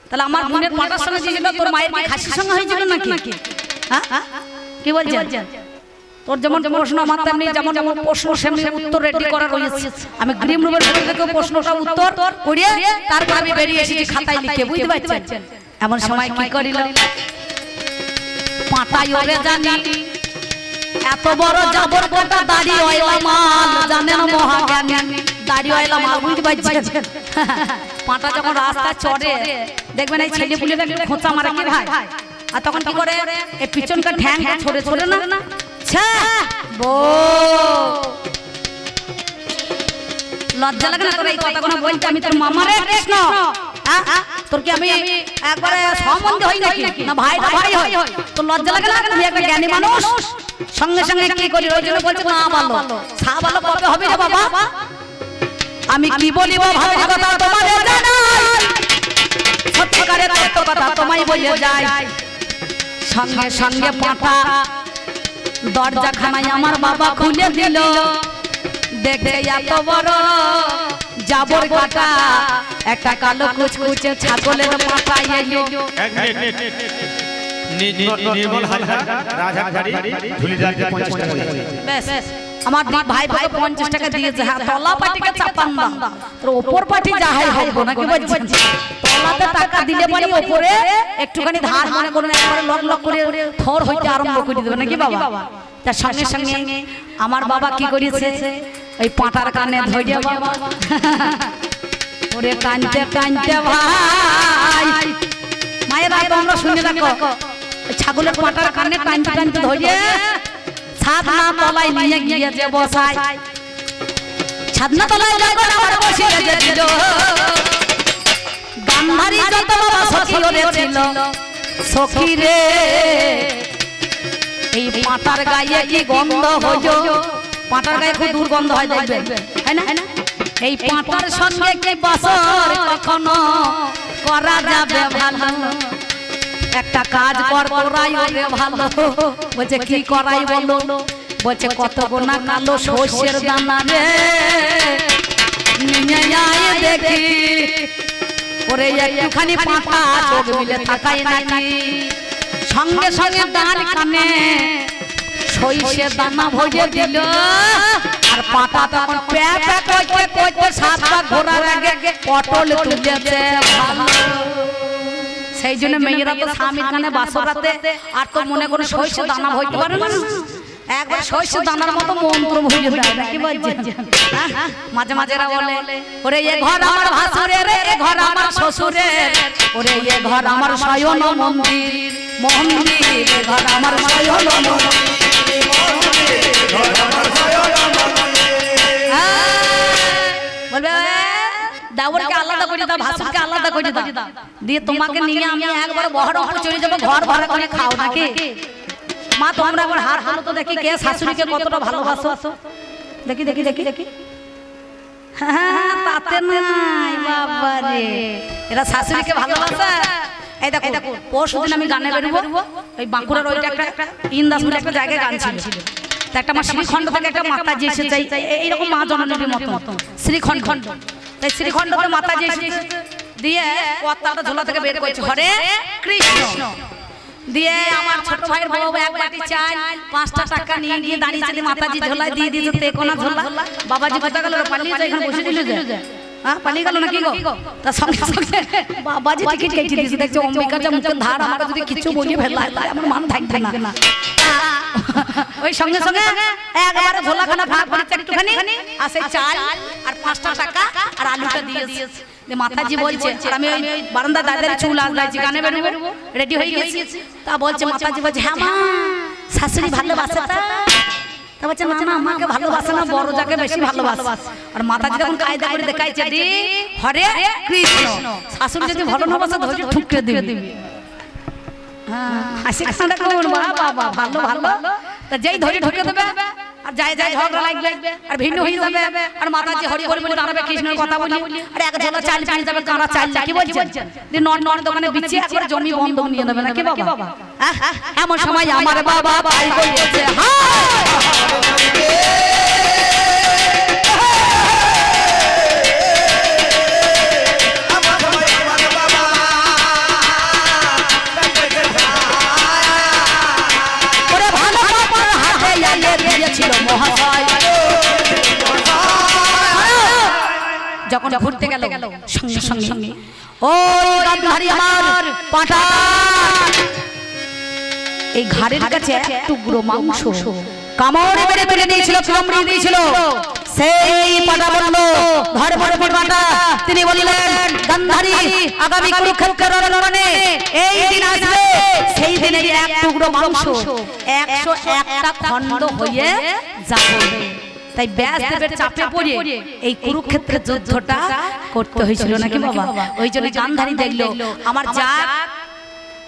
তাহলে আমার বোনের পাটার সঙ্গে যেছিল, তোর মায়ের কি খাসির সঙ্গে হয়েছিল নাকি? হ্যাঁ, কি বলছেন? তোর যেমন প্রশ্ন আমার তেমনি, যেমন যেমন প্রশ্ন সেমনি উত্তর রেডি করা রয়েছে। আমি গ্রিম রুমের থেকে প্রশ্নটা উত্তর করিয়ে তারপর আমি বেরিয়ে এসেছি খাতায় লিখে, বুঝতে পারছেন? এমন সময় কি করিল, পাতায় ওরে জানি এত বড় জাবর কাটা দাড়ি ওইলা মাল, জানেন মহাজ্ঞানী। দাড়ি ওইলা মাল, বুঝতে পারছেন? পাটা যখন রাস্তা চড়ে দেখবেন এই ছেলে পুলেরা একটু খোঁচা মারে, কি ভাই? আর তখন কি করে এই পিছনকার ঠ্যাং ছড়ে ছড়ে না লজ্জা লাগে না তোর এই কথাগুলো বলতে? আমি তোর মামা রে কৃষ্ণ, তোর কি আমি একবারে সম্বন্ধে হই নাকি? না ভাই না ভাই হয়? তোর লজ্জা লাগে না? তুমি একটা জ্ঞানী মানুষ, সঙ্গে সঙ্গে কি করি? ওই জন্য বলছি না ভালো ছা ভালো কবে হবে রে বাবা? আমি কি বলিব ভাবের কথা তোমাদের জানাই, সত্যিকারের তত্ত্ব কথা তোমায় বলে যাই। সঙ্গে সঙ্গে পাটা দরজা খানায় আমার বাবা খুলে দিল, দেখে এত বড় জাবর কাটা একটা কালো কুচকুচে ছাগলের মাথায় এলো। নির্মল হালদার রাজহাটবাড়ি ধুলিদারকে 50 টাকা দিয়েছে। বেশ, আমার ভাই ভাই 50 টাকা দিয়েছে। হ্যাঁ, তলা পাটিকে চাপান দাম, তোর উপর পাটি যাহাই হবে নাকি বলছেন? তলাতে টাকা দিলে পরে উপরে একটুখানি ধার মনে করুন, একবারে লক লক করে থর হইতে আরম্ভ করে দেবে, নাকি বাবা? তার সঙ্গে সঙ্গে আমার বাবা কি করেছে, ওই পাটার কানে ধরে বাবা ওরে কানতে কানতে ভাই, মায়েরা তোমরা শুনে রাখো, ছাগলের পাটার কানে কানতে কানতে ধরে ছাদনা তলায় নিয়ে গিয়েছে বসাই। ছাদনা তলায় যখন আমার বসিয়ে দিল, গান্ধারী যত বাবা সখী ওরে ছিল, সখী রে এই পাটার গায়ে কি গন্ধ হইলো? পাটার গায়ে খুব দুর্গন্ধ হয়, দেখবেন, তাই না? এই পাটার সঙ্গে কি বছর কখনো করা যাবে ভালো? একটা কাজ কর, করাই ওরে ভালো। বলছে কি করাই বলো? বলছে কত গোনা কালো সর্ষের দানা রে নিয়ে আয় দেখি, ওরে একটুখানি পাটা চোখ মিলে থাকাই নাকি সঙ্গে সঙ্গে ডাল কানে সইষে দানা ভরে দিল আর পাতা তখন প্যা প্যা করতে করতে সাত পা ঘোরার আগে পটল তুলেছে ভালো। সেই জন্য মেয়েরা তো স্বামীর কানে বাসরাতে আর তো মনে করে সইষে দানা ভরতে পারে না, একবার সইষে দানার মতো মন্ত্র ভরে দেয় নাকি বলছেন? মাঝে মাঝে এরা বলে ওরে এ ঘর আমার ভাসুরের, এ ঘর আমার শ্বশুরের, ওরে এ ঘর আমার শয়ন মন্দির মন্দির, এ ঘর আমার শয়ন মন্দির। বলবে দেওরকে আলাদা করে দাও, ভাসুরকে আলাদা করে দাও, দিয়ে তোমাকে নিয়ে আমি একবার বহরমপুর চলে যাবো, ঘর ভাড়া করে খাও নাকি? মা তোমরা আবার হাত হাত তো দেখি কে শাশুড়িকে কতটা ভালোবাসো, দেখি দেখি দেখি দেখি। হ্যাঁ তাতে নাই বাবা রে, এরা শাশুড়িকে ভালোবাসে। এই দেখো পরশুদিন আমি গানে বেরোবো, ওই বাঁকুড়ার ওইটা একটা ইন্দাস বলে একটা জায়গায় গান ছিল, তা একটা মা শ্রীখণ্ড থেকে একটা মাতাজি এসেছে, এইরকম মা জননীর মতো শ্রীখণ্ড, তাই শ্রীখণ্ডতে মাতাজি এসেছে, দিয়ে পত্তাটা ঝোলা থেকে বের করেছে হরে কৃষ্ণ, দিয়ে আমার ছোট ভাইয়ের বউ এক বাটি চাল 5টা টাকা নিয়ে গিয়ে দাঁড়িয়েছিল মাতাজি ঝোলায় দিয়ে দিয়েছে তেকোনা ঝোলা। বাবাজি কোথা গেল? পালিয়ে যায়, এখানে বসে দিল যে হ্যাঁ পালিয়ে গেল নাকি গো? তার সঙ্গে সঙ্গে বাবাজি টিকিট কেটে দিয়েছে, দেখছো অম্বিকা যা মুখের ধার, আমাকে যদি কিছু বলিয়ে ফেলায় তাহলে আমার মান থাকবে না। ওই সঙ্গে সঙ্গে একবারে ঝোলাখানা ভাগ করেছে একটুখানি, আর সেই চাল আর 5টা টাকা আর আলুটা দিয়েছে। মাতাজি বলছে, আর আমি ওই বারান্দা দাদার চুল আজলাইছি, গানে বেরোবো, রেডি হয়ে গেছি, তা বলছে মাতাজি বলছে হ্যাঁ মা শাশুড়ি ভালোবাসে, তা বলছে না না আমাকে ভালোবাসে না, বড় যাকে বেশি ভালোবাসে। আর মাতাজি তখন কায়দা করে দেখাইছে দি হরে কৃষ্ণ, শাশুড়ি যদি ভালো না বাসে ধরে ঠুকরে দিবি। হ্যাঁ হাসি কান্না করুন বাবা ভালো ভালো, তা যেই ধরে ঢুকে দেবে আর যায় যায় ঝগড়া লাগবে আর ভিন্ন হয়ে যাবে, আর মাতাজি হরি হরি বলে দাঁড়াবে কৃষ্ণের কথা বলি, আর এক ঝোলা চাল পানি যাবে, কাঁড়া চাল কি বলছেন? নন নন দোকানে বিচে একবার জমি বন্ধক নিয়ে নেবে নাকি বাবা? এমন সময় আমার বাবা ভাই বলছে যখন ঘুরতে গেল সঙ্গে সঙ্গে ওই গান্ধারী আমার পাটা এই ঘাড়ের কাছে এক টুকরো মাংস কামড়ে মেরে তুলে দিয়েছিল, কামড়ে দিয়েছিল। সেই পাটা বলল ধরে পড়ে পাটা, তিনি বললেন গান্ধারী আগামী কুরুক্ষেত্রের রণে এই দিন আসবে, সেই দিনের এক টুকরো মাংস 101টা খণ্ড হয়ে যাবে। তাই ব্যাসদেবের চাপে পড়ে এই কুরুক্ষেত্রের যুদ্ধটা করতে হয়েছিল নাকি বাবা? ওই জন্য গান্ধারী দেখলো আমার যা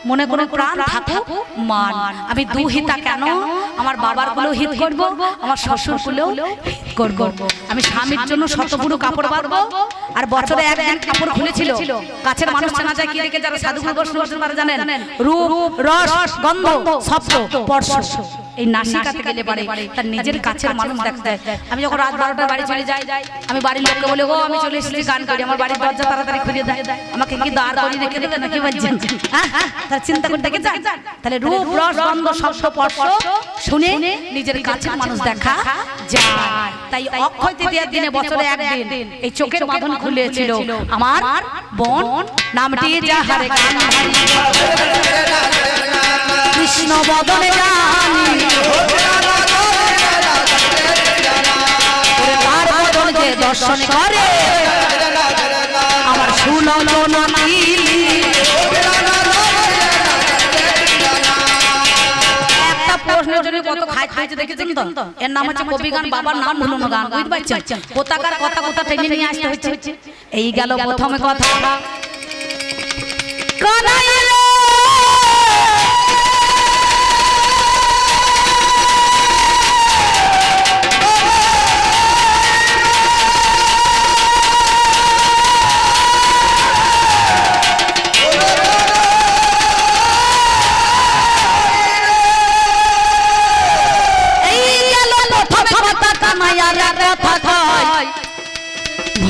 মনে কোনো প্রাণ থাকুক মান, আমি দুহিতা কেন, আমার বাবার গুলো হিত করব, আমার শ্বশুর গুলো হিত করব, আমি স্বামীর জন্য শতপুরু কাপড় বাঁধবো। আর বছরে একদিন কাপড় খুলেছিল, কাছের মানুষ চেনা যায় কি দেখে? যারা সাধুগুরু বৈষ্ণব তারা জানেন রূপ রস গন্ধ শব্দ স্পর্শ, এই নাসিকাতে গেলে পারে তার নিজের কাছের মানুষ দেখতে। আমি যখন রাত 12টার বাড়ি চলে যাই, আমি বাড়ির লোককে বলে ও আমি চলে এসেছি গান করি, আমার বাড়ির দরজা তাড়াতাড়ি খুলে দেয়, আমাকে কি দাঁড় করিয়ে রেখে দেবে নাকি বলছেন? তার চিন্তা করে দেখে যান, তাহলে রূপ রস গন্ধ শব্দ স্পর্শ শুনে নিজের কাছের মানুষ দেখা যায়। তাই অক্ষয় তৃতীয়ার দিনে বছরে একদিন এই চোখের বাঁধন খুলেছিল আমার বোন, নামটি যাহারে গান্ধারী কৃষ্ণ বদনে জানি, তার বদন যে দর্শন করে আমার সুলোচন নীলি। একটা প্রশ্নের জন্য কত খাইতে হয়েছে দেখেছেন তো? এর নাম হচ্ছে কবি গান, বাবার নাম ভুলুন গান, বুঝতে পারছেন? কোথাকার কথা কোথা টেনে নিয়ে আসতে হচ্ছে। এই গেল প্রথমে কথা কানাই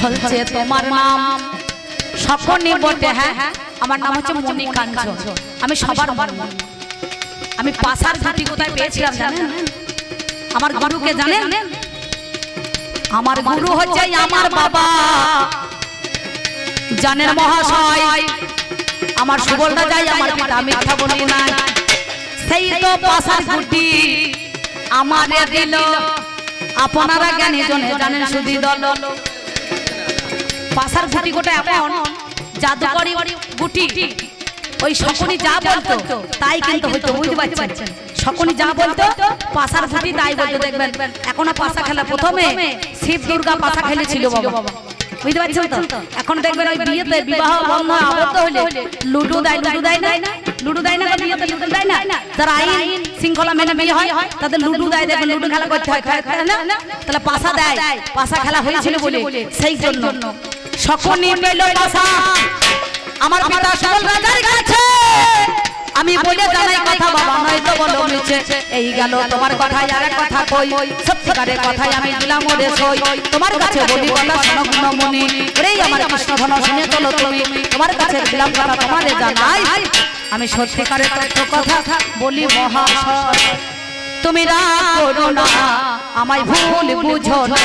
বলছে তোমার নাম সকনি বটে, হ্যাঁ আমার নাম হচ্ছে মণিকাঞ্চন, আমি সবার আমি পাশার গুটি কোথায় পেয়েছিলাম জানেন? আমার গুরুকে জানেন? আমার গুরু হচ্ছে আমার বাবা জানেন মহাশয়। আমার সুবলদা যাই আমার পিতা মিথ্যা বলি না। সেই তো পাশার গুটি আমারে দিল, আপনারা জ্ঞানী জনে জানেন সুধী দল। পাশার গুটি গোটা এমন জাদুকরি গুটি, ওই শকুনি যা বলতো তাই কিন্তু হইতো, বুঝতে পারছেন? শকুনি যা বলতো পাশার গুটি তাই বলতো। দেখবেন এখনো পাশা খেলা, প্রথমে শিব দুর্গা পাশা খেলেছিল বাবা, বুঝতে পারছেন তো? এখন দেখবেন ওই বিয়েতে বিবাহ বন্ধন আবদ্ধ হলে লুডু দেয়, লুডু দেয় না, লুডু দেয় না, বিয়েতে লুডু দেয় না। যারা আইন শৃঙ্খলা মেনে বিয়ে হয় তাদের লুডু দেয়, দেখবেন লুডু খেলা করতে হয়, না তাহলে পাশা দেয়। পাশা খেলা হয়েছিল বলে সেই জন্য শকুনি পেল পাশা আমার পিতা সুবল রাজার কাছে। আমি বলে জানাই কথা বাবা নয় তো বলো মিছে, এই গেল তোমার কথাই আর এক কথা কই, সত্যিকারের কথাই আমি দিলাম ওরে সই। তোমার কাছে বলি কথা শোনো গুণমণি, ওরেই আমার কৃষ্ণ ঘন শুনে চলো তুমি। তোমার কাছে দিলাম কথা তোমাদের জানাই, আমি সত্যিকারের তথ্য কথা বলি মহাশয়। তুমি রাগ করো না, আমায় ভুল বুঝো না,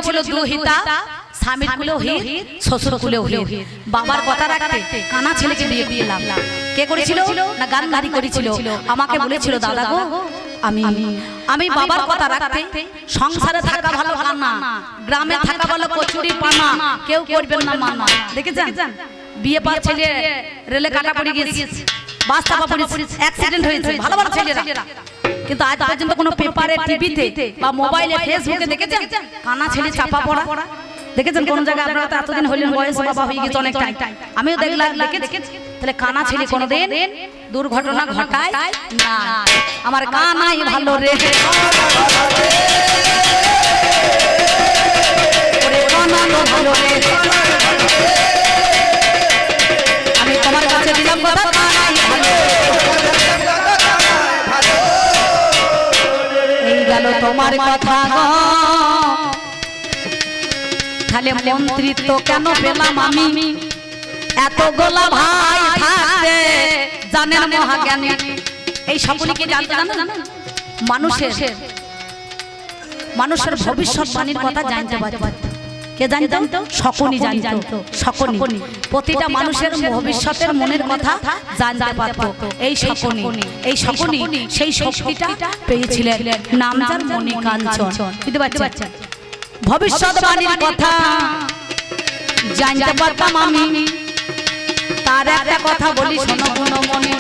বলেছিল দুহিতা স্বামীর কুলেও হিত শ্বশুর কুলেও হিত। বাবার কথা রাখতে কানা ছেলেকে বিয়ে দিলাম। কে করেছিল না গান্ধারী করেছিল। আমাকে বলেছিল দাদা গো আমি বাবার কথা রাখতে সংসারে থাকা ভালো কানা, গ্রামে থাকা ভালো কচুরি পানা, কেউ করবেন না মানা। দেখেছেন বিয়ে পা ছেলে রেলে কাটা পড়ে গিয়েছে, বাস চাপা পড়েছে, অ্যাক্সিডেন্ট হয়েছে, ভালো ভালো ছেলেরা। কিন্তু আজ পর্যন্ত কোনো পেপারে টিভিতে বা মোবাইলে ফেসবুকে দেখেছেন কানা ছেলে চাপা পড়া? দেখেছেন কোন জায়গায়? আপনারা তো এতদিন হইলেন বয়স বাবা হয়ে গেছে অনেক টাইম, আমিও দেখলাম দেখেছি। তাহলে কানা ছেলে কোনোদিন দুর্ঘটনা ঘটায় না। আমার কানাই ভালো রে, আমি তোমার কাছে দিলাম কথা কানাই ভালো। গেল তোমার কথা গো, তাহলে মন্ত্রিত্ব কেন পেলাম আমি? এত গোলা ভাই থাকতে জানেন মহাজ্ঞানী। এই শকুনিকে জানতে জানেন? মানুষের ভবিষ্যৎবাণীর কথা জানতে পারে। কে জানতো? শকুনি জানতো। শকুনি প্রতিটা মানুষের ভবিষ্যতের মনের কথা জানতে পারতো। এই শকুনি সেই শক্তিটা পেয়েছিলেন, নাম যার মণি কাঞ্চন। বুঝতে পারছেন? ভবিষ্যৎবাণীর কথা জানতে পারতাম আমি। তার একটা কথা বলি শোনো গুণমণি।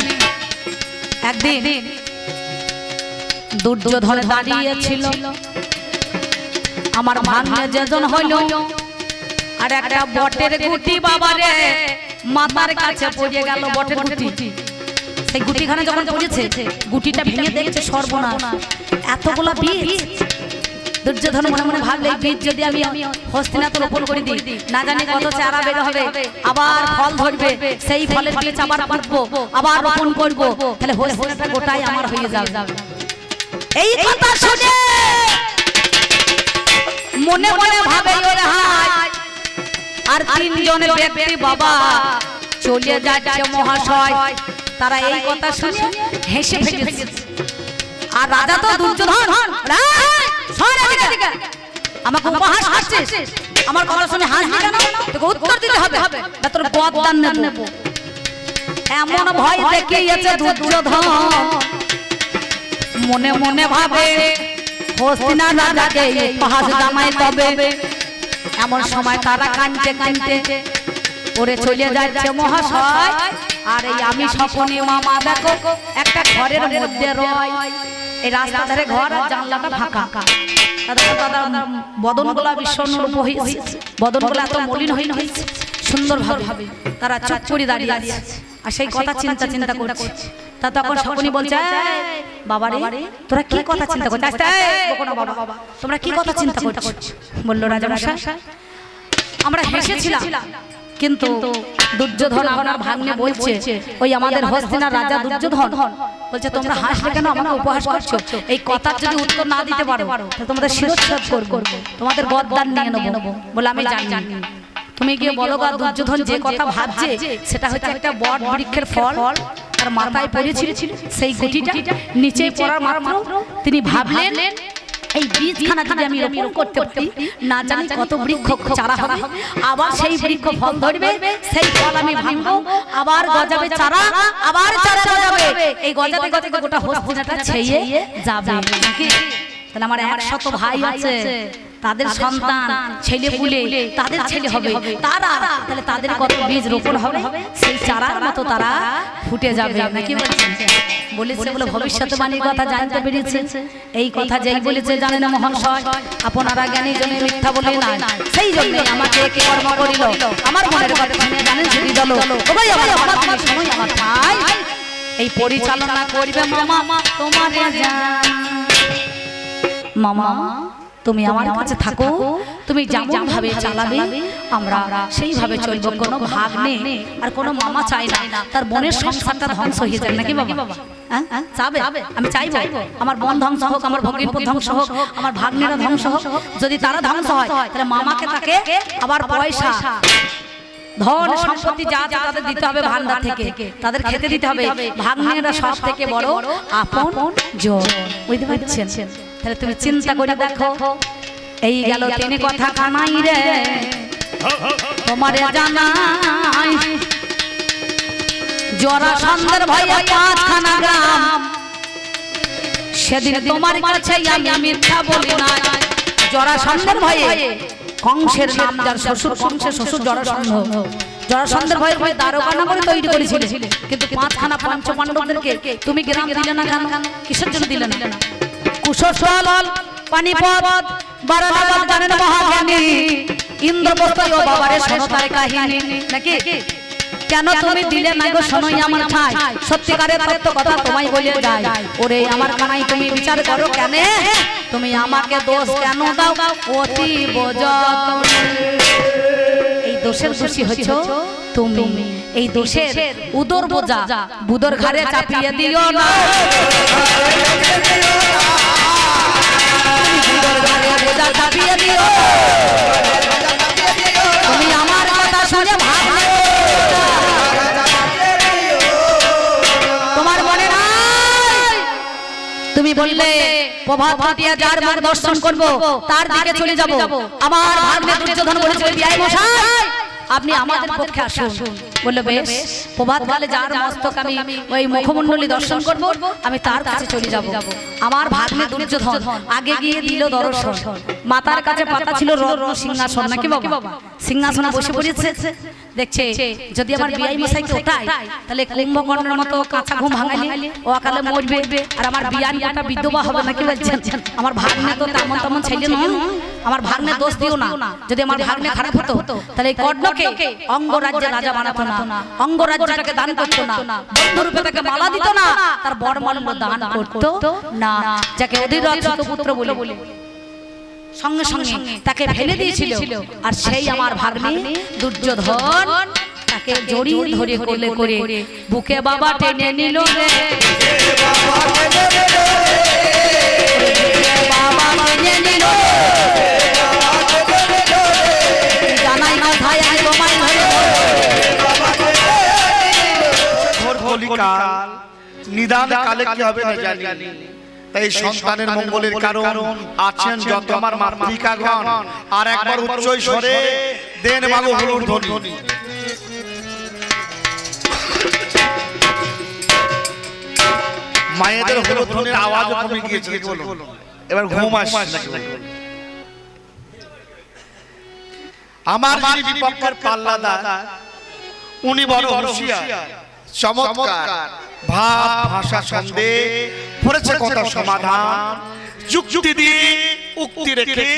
একদিন দুর্যোধন দাঁড়িয়েছিল, আমার ভাগ্নে যেজন হইল, আর একটা বটের গুটি বাবারে মাথার কাছে পড়ে গেল। বটের গুটি, সেই গুটিখানে যখন পড়েছে গুটিটা ভেঙে দেখছে সর্বনাশ, এতগুলো বীজ। দুর্যোধন মনে মনে ভাবলে বীজ যদি আমি হস্তিনাতে রোপণ করে দিই, না জানি কত চারা বের হবে, আবার ফল ধরবে, সেই ফলের বীজ আবার পাতবো, আবার রোপণ করবো, তাহলে হস্তিনাটা গোটাই আমার হয়ে যাবে। এই কথা শুনে মনে মনে ভাবে ওরে হায়, আর তিনজনের ব্যক্তি বাবা চলে যাচ্ছে মহাশয়। তারা এই কথা শুনে হেসে ফেলেছে। আর রাজা তো দুর্যোধন, আমাকে উপহাস হাসছিস, আমার কথা শুনে হাসবি কেন? তোকে উত্তর দিতে হবে, তোর বদদান নেব। এমন ভয় দেখিয়েছে দুর্যোধন, মনে মনে ভাবে হস্তিনা রাজাকে উপহাস জানাই তবে। এমন সময় তারা কাঁদতে কাঁদতে ওরে চলে যাচ্ছে মহাশয়। আর এই আমি শকুনি মামা দেখো একটা ঘরের মধ্যে রয়। এই রাস্তা ধারে ঘর, আর জানলাটা ফাঁকা। দাদা বদনগুলা বিষণ্ণ রূপ হয়েছে, বদনগুলা এত মলিন হয়ে হয়েছে, সুন্দর ভাবে তারা চুপ করে দাঁড়িয়ে আছে। আর সেই কথা চিন্তা চিন্তা করছে। তা তখন শকুনি বলছে, বাবা রে তোরা কি কথা চিন্তা করছিস? আস্তে বকো না বাবা, তোমরা কি কথা চিন্তা করছো? বললো রাজামশাই, আমরা হেসেছিলাম, কিন্তু দুর্যোধন আপনার ভাগ্নে বলছে, ওই আমাদের হস্তিনার রাজা দুর্যোধন বলছে, তোমরা হাসলে কেন, আমাকে উপহাস করছো? এই কথার যদি উত্তর না দিতে পারো তাহলে তোমাদের শিরচ্ছেদ করবো, তোমাদের গদ্দান নিয়ে নেবো। বলে আমি জানি, তুমি গিয়ে বলো গা দুর্যোধন যে কথা ভাবছে সেটা হচ্ছে একটা বট বৃক্ষের ফল তার মাথায় পড়েছিল, সেই গুটিটা নিচে পড়ার মাত্র তিনি ভাবলেন এই বীজখানা যদি আমি রোপণ করতে পারি, না জানি কত বৃক্ষ চারা হবে, আবার সেই বৃক্ষ ফল ধরবে, সেই ফল আমি ভাঙবো, আবার গজাবে চারা, আবার চারা গজাবে, এই গজাতে গজাতে গোটা হস্তিনাটা ছেয়ে যাবে নাকি? তাহলে আমার 100 ভাই আছে, তাদের সন্তান ছেলে পুলে তাদের ছেলে হবে, তারা তাহলে তাদের কত বীজ রোপণ হবে, সেই চারার মতো তারা ফুটে যাবে নাকি? বলেছে বলে ভবিষ্যৎবাণীর কথা জানতে পেরেছে। এই কথা যেই বলেছে জানে না মহাশয়, আপনারা জ্ঞানী জনে মিথ্যা বলে না, সেই জন্য আমাকে কে কর্ম করিল, আমার মনের কথা জানেন যদি দলো ওই আমার সময় আমার ভাই এই পরিচালনা করবে মামা তোমার জান। মামা তুমি আমার কাছে থাকো, তুমি যেমন ভাবে চালাবে আমরা সেইভাবে চলবো, কোনো ভাগ নেই আর কোনো মামা চাই না তার বোনের সংসারটা ধ্বংস হয়ে যায় নাকি বাবা? চাবে? আমি চাইবো আমার বোন ধ্বংস হোক, আমার ভগিনপুর ধ্বংস হোক, আমার ভাগ্নেরা ধ্বংস হোক। যদি তারা ধ্বংস হয় তাহলে মামাকে তাকে আবার পয়সা ধন সম্পত্তি যা যা তাদের দিতে হবে ভান্ডার থেকে, তাদের খেতে দিতে হবে। ভাগ্নেরা সব থেকে বড় আপন জন, বুঝতে পারছেন? তাহলে তুমি চিন্তা করে দেখো, এই গেল তিনি কথা কানাই রে তোমারে জানাই, জরাসন্ধের ভয়ে 5খানা গ্রাম, সেদিন তোমার কাছে আমি মিথ্যা বলি না। জরাসন্ধের ভয়ে কংসের নাম যার শ্বশুর, কংসের শ্বশুর জরাসন্ধ, জরাসন্ধের ভয়ে ভয়ে দ্বারকা করে তৈরি করেছিলে, কিন্তু 5খানা পঞ্চপাণ্ডবদেরকে তুমি গ্রাম দিলে না কেন? কিসের জন্য দিলে না? কুশস্থল, পানিপথ, বারাণসী জানেন মহাজ্ঞানী, ইন্দ্রপ্রস্থ ও বাবারে শোনো তার কাহিনী নাকি? কেন তুমি দিলে না গো শোনোই আমার ঠাই, সত্যিকারের তত্ত্ব কথা তোমায় বলে যায়। ওরে আমার কানাই তুমি বিচার করো কেন, তুমি আমাকে দোষ কেন দাও অতি বোঝত? এই দোষের দোষী হচ্ছ তুমি, এই দোষের উদর বোঝা বুদর ঘাড়ে চাপিয়ে দিও না, চাপিয়ে দিও। তুমি আমার কথা শুনে ভাবলে তোমার মনে নাই, তুমি বললে প্রভাত ঘটিয়া যার মুখ দর্শন করবো তার দিকে চলে যাব। আমার ভাগ্নে দুর্যোধন বলেছিল, বিয়াই মশাই আপনি আমাদের পক্ষে আসুন। বললো বেশ, প্রভাত কালে যার মস্তক আমি ওই মুখমণ্ডলী দর্শন করব, আমি তার কাছে চলে যাব। আমার ভাগ্নে দুর্যোধন আগে গিয়ে দিল দর্শন, মাতার কাছে পাতা ছিল রত্ন সিংহাসন নাকি বাবা? সিংহাসনে বসে পড়েছে, দেখছে যদি আমার বিয়াই মশাইকে ওঠাই তাহলে কুম্ভকর্ণের মতো কাঁচা ঘুম ভাঙালে ও অকালে মরবে, আর আমার বিয়ানটা বিধবা হবে নাকি বলছেন? আমার ভাগ্নে তো তেমন তেমন ছেলে নয়, আমার ভাগ্নে দোষ দিও না। যদি আমার ভাগ্নে খারাপ হতো তাহলে এই কর্ণকে অঙ্গরাজ্যের রাজা বানাতো না, অঙ্গরাজ্যটাকে দান করতো না, বন্ধুরূপে তাকে মালা দিত না, তার বরমাল্য দান করতো না, যাকে অধীরথ পুত্র বলে সঙ্গে সঙ্গে তাকে ফেলে দিয়েছিল। আর সেই আমার ভাগ্নে দুর্যোধন তাকে জড়িয়ে ধরে কোলে করে বুকে বাবা টেনে নিল রে, বাবা টেনে নিল, জানাই না ভাই আমি তোমায় ধরে নিদান কালে কি হবে না জানি, তাই সন্তানের মঙ্গলের কারণ আছেন যত আমার মাতৃকাগণ। আর একবার উচ্চ স্বরে দেন মাগো হলুর ধ্বনি। মায়েদের হলুর ধ্বনির আওয়াজ কমে গিয়েছে, এবার ঘুম আসছে নাকি? আমার যিনি বিপক্ষের পাল্লাদার উনি বড় হুঁশিয়ার, চমৎকার ভাব ভাষা ছন্দে করেছে কথা সমাধান, যুক্তি দিয়ে উক্তি রেখে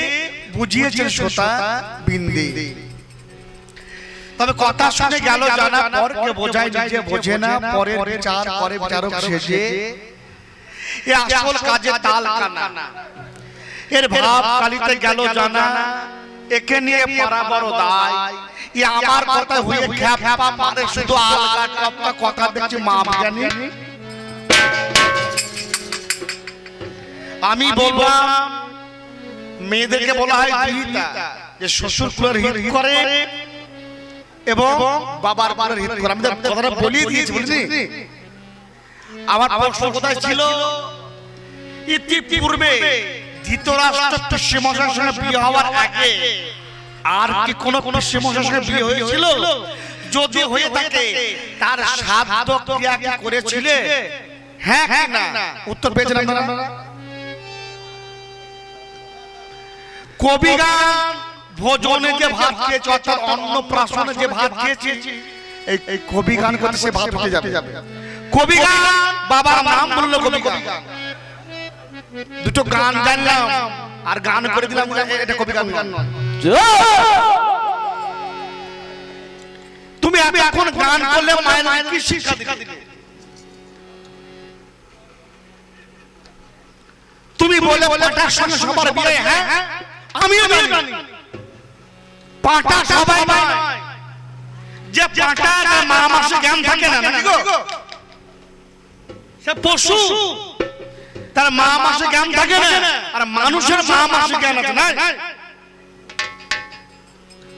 বুঝিয়েছেন শ্রোতা বিন্দে। তবে কথা শুনে গেল জানা পর কে বোঝায় নিজে বোঝে না, পরের বিচার করে বিচারক সেজে। এ আসল কাজে তাল কানা, এর ভাব কালিতে গেল জানা, একে নিয়ে পারা বড় দায়। এ আমার কথা হয়ে খ্যাপা মারে শুধু আলগা টপকা কথা দেখছি মাপ জানি। আমি বললাম মেয়েদেরকে বলা হয় বিহিতা, যে শ্বশুর কুলের হিত করে এবং বাবার কুলের হিত করে। আমি কথাটা বলিয়ে দিয়েছি, বুঝলি? আমার প্রশ্ন কোথায় ছিল? ইতিপূর্বে ধৃতরাষ্ট্র পিসেমশাইয়ের সঙ্গে বিয়ে হওয়ার আগে আর কি কোনো পিসেমশাইয়ের সঙ্গে বিয়ে হয়েছিল? যদি হয়ে থাকে তার শ্রাদ্ধ ক্রিয়া কি করেছিলে? হ্যাঁ কি না? উত্তর পেয়েছেন আপনারা? কবিগান ভোজনে যে ভাত খেয়েছে, অর্থাৎ অন্নপ্রাশনে যে ভাত খেয়েছে, এই কবিগান করতে সে ভাত হতে যাবে। কবিগান বাবার নাম বললো কবিগান। দুটো গান জানলাম আর গান করে দিলাম, এটা কবিগান নয়। তুমি এখন গান করলে মায়ের কি শিক্ষা দিলে? তুমি বলে পাটার সঙ্গে সবার বিয়ে? হ্যাঁ আমিও জানি পাটা সবাই নয়, যে পাটা তার মা মাসে জ্ঞান থাকে না নাকি গো? সে পশু, তার মা মাসে জ্ঞান থাকে না, আর মানুষের মা মাসে জ্ঞান আছে না।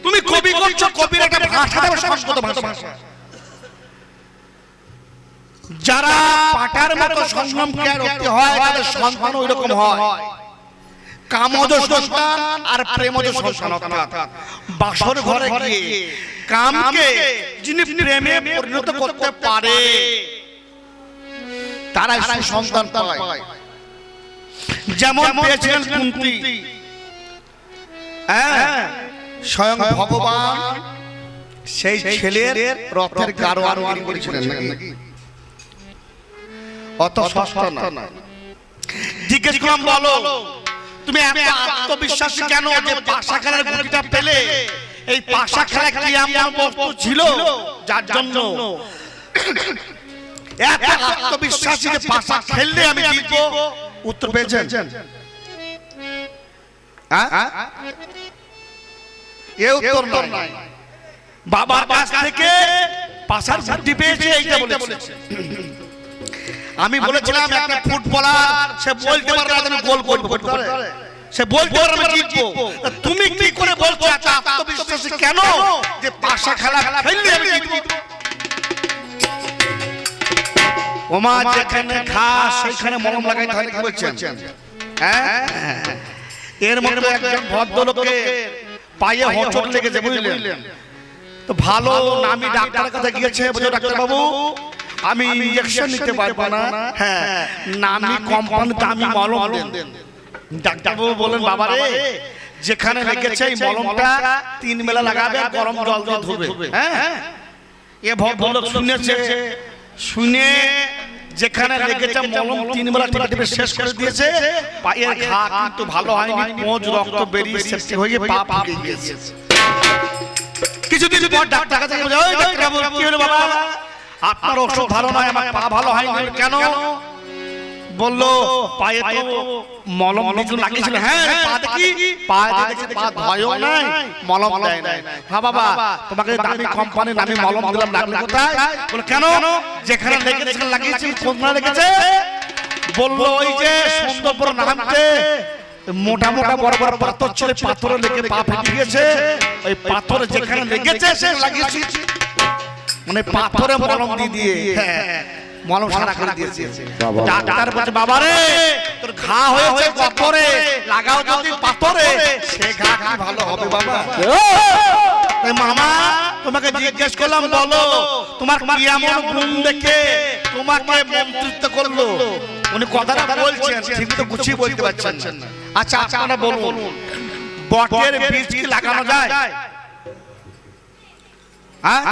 তুমি কবি করছো, কবির একটা ভাষা দেবে, সংস্কৃত ভাষা। যারা পাটার মতো সংগ্রাম করতে হয় তাদের সন্তান ওই রকম হয়। কামজ সন্তান আর প্রেমজ সন্তান, অর্থাৎ বাসর ঘরে গিয়ে কামকে যিনি প্রেমে পরিণত করতে পারে তারাই সন্তান পায়। যেমন পেয়েছিলেন কুন্তী, হ্যাঁ, স্বয়ং ভগবান সেই ছেলের রথের গারোয়ার করেছিলেন নাকি? অত সস্তা না। জিজ্ঞেস করলাম, বলো তুমি এত আত্মবিশ্বাসী কেন যে পাশা খেলার গুটিটা পেলে? এই পাশা খেলা কি এমন বস্তু ছিল যার জন্য এত আত্মবিশ্বাসী যে পাশা খেললে আমি জিতবো? উত্তর পেয়েছেন? এ উত্তর নয়, বাবার কাছ থেকে পাশার বুদ্ধি পেয়েছে এইটা বলেছে। আমি বলেছিলাম একটা ফুটবলার সে বলতে পারে না আমি গোল করব, সে বলতে পারে আমি জিতবো। তুমি কি করে বলছো এত আত্মবিশ্বাসী কেন যে পাশা খেলা খেললে আমি জিতবো? ওমা যেখানে ঘাস সেখানে মলম লাগাইতে হয় কি বলছেন? হ্যাঁ, এর মধ্যে একজন ভদ্রলোকের পায়ে হোঁচট লেগেছে, বুঝলেন? তো ভালো নামি ডাক্তারের কাছে গিয়েছে, বুঝো ডাক্তার বাবু আমি ইনজেকশন নিতে পারবো না, হ্যাঁ নামি কোম্পানি দামি মলম দেন। ডাক্তারবাবু বলেন, বাবা রে যেখানে লেগেছে এই মলমটা 3 বেলা লাগাবে, গরম জল দিয়ে ধুবে। হ্যাঁ, এ ভদ্রলোক শুনেছে, শুনে যেখানে লেগেছে মলম 3 বেলা টিপে শেষ করে দিয়েছে। পায়ের ঘা কিন্তু ভালো হয়নি, মোজ রক্ত বেরিয়ে সেপ্টিক হয়ে পা ফুলে গিয়েছে। কিছুদিন পর ডাক্তার কাছে গিয়ে, ওই ডাক্তারবাবু কি হলো বাবা? আপনার ওষুধ ভালো নয়, আমার পা ভালো হয়নি কেন? বললো পায়ে তো মলম লাগিয়েছিল। হ্যাঁ পা দেখি, পায়ে দেখি পা ধয়ও নাই, মলম দেয় নাই। হ্যাঁ বাবা তোমাকে দামি কোম্পানির নামে মলম দিলাম, লাগলো কোথায়? বলে কেন? যেখানে লেগেছে সেখানে লাগিয়েছি। কোথায় লেগেছে? বললো ওই যে সুন্দরপুর নামতে মোটা মোটা বড় বড় পাথর ছিল, পাথরে লেগে পা ফেটে গিয়েছে, ওই পাথরে যেখানে লেগেছে সে লাগিয়েছি। মানে পাথরে মলম দিয়ে মলম সারা করে দিয়েছে। ডাক্তার বলছে, বাবা রে তোর ঘা হয়েছে পাথরে, লাগাও যদি পাথরে, সে ঘা কি ভালো হবে বাবা? মামা তোমাকে জিজ্ঞেস করলাম, বলো তোমার কি এমন গুণ দেখে তোমাকে মন্ত্রিত্ব করলো? উনি কথাটা বলছেন ঠিক তো গুছিয়ে বলতে পারছেন না। আচ্ছা আপনারা বলুন, বটের বীজ কি লাগানো যায়? হ্যাঁ,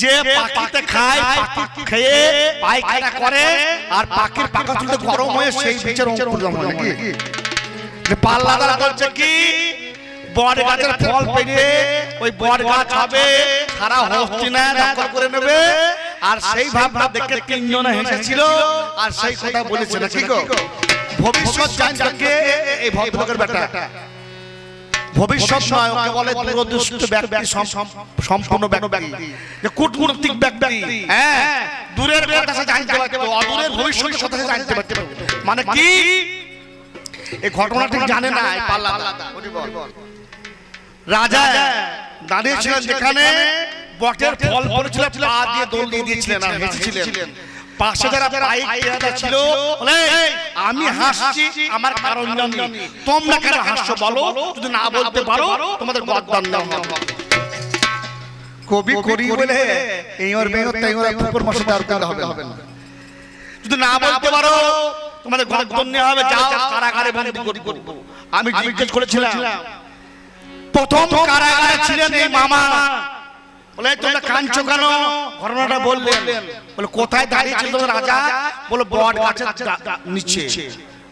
যে পাখিতে খায়, পাখি খেয়ে পায়খানা করে আর পাখির পাখা তুলতে গরম হয়ে সেই বীজের অঙ্কুর জন্মায় নাকি? পাল্লাদার বলছে কি বট গাছের ফল পেড়ে ওই বট গাছ হবে, সারা হস্তিনা দখল করে নেবে। আর সেই ভাবনা দেখে তিনজনে হেসেছিল, আর সেই কথা বলেছে না কি গো? ভবিষ্যৎ জানকে এই ভদ্রলোকের বেটা, ভবিষ্যৎ নয়, ওকে বলে দূরদৃষ্ট ব্যক্তি, সম্পূর্ণ ব্যক্তি, যে কূটনৈতিক ব্যক্তি। হ্যাঁ, দূরের কথা সে জানতে পারতো, অদূরের ভবিষ্যতের কথা সে জানতে পারতো। মানে কি, এই ঘটনা ঠিক জানে না। এই পাল্লা রাজা দাঁড়িয়েছিলেন যেখানে বটের ফল পড়েছিল, পা দিয়ে দোল দিয়ে দিয়েছিলেন আর হেসেছিলেন। পাশে যারা পাইক পেয়াদা ছিল বলে, আমি হাসছি আমার কারণ জানি, তোমরা কেন হাসছো বলো? যদি না বলতে পারো তোমাদের গদ্দান না হবে। কবি করি বলে এই ওর মেয়র তাই ওর উপর মাসে আর কাজ হবে না। যদি না বলতে পারো তোমাদের গদ্দান নেওয়া হবে, যাও কারাগারে বন্দী করব। আমি জিজ্ঞেস করেছিলাম প্রথম কারাগারে ছিলেন এই মামা, বলে তোমরা কাঁদছো কেন? ঘটনাটা বললেন। বলে কোথায় দাঁড়িয়েছিল রাজা? বলে বট গাছের নিচে।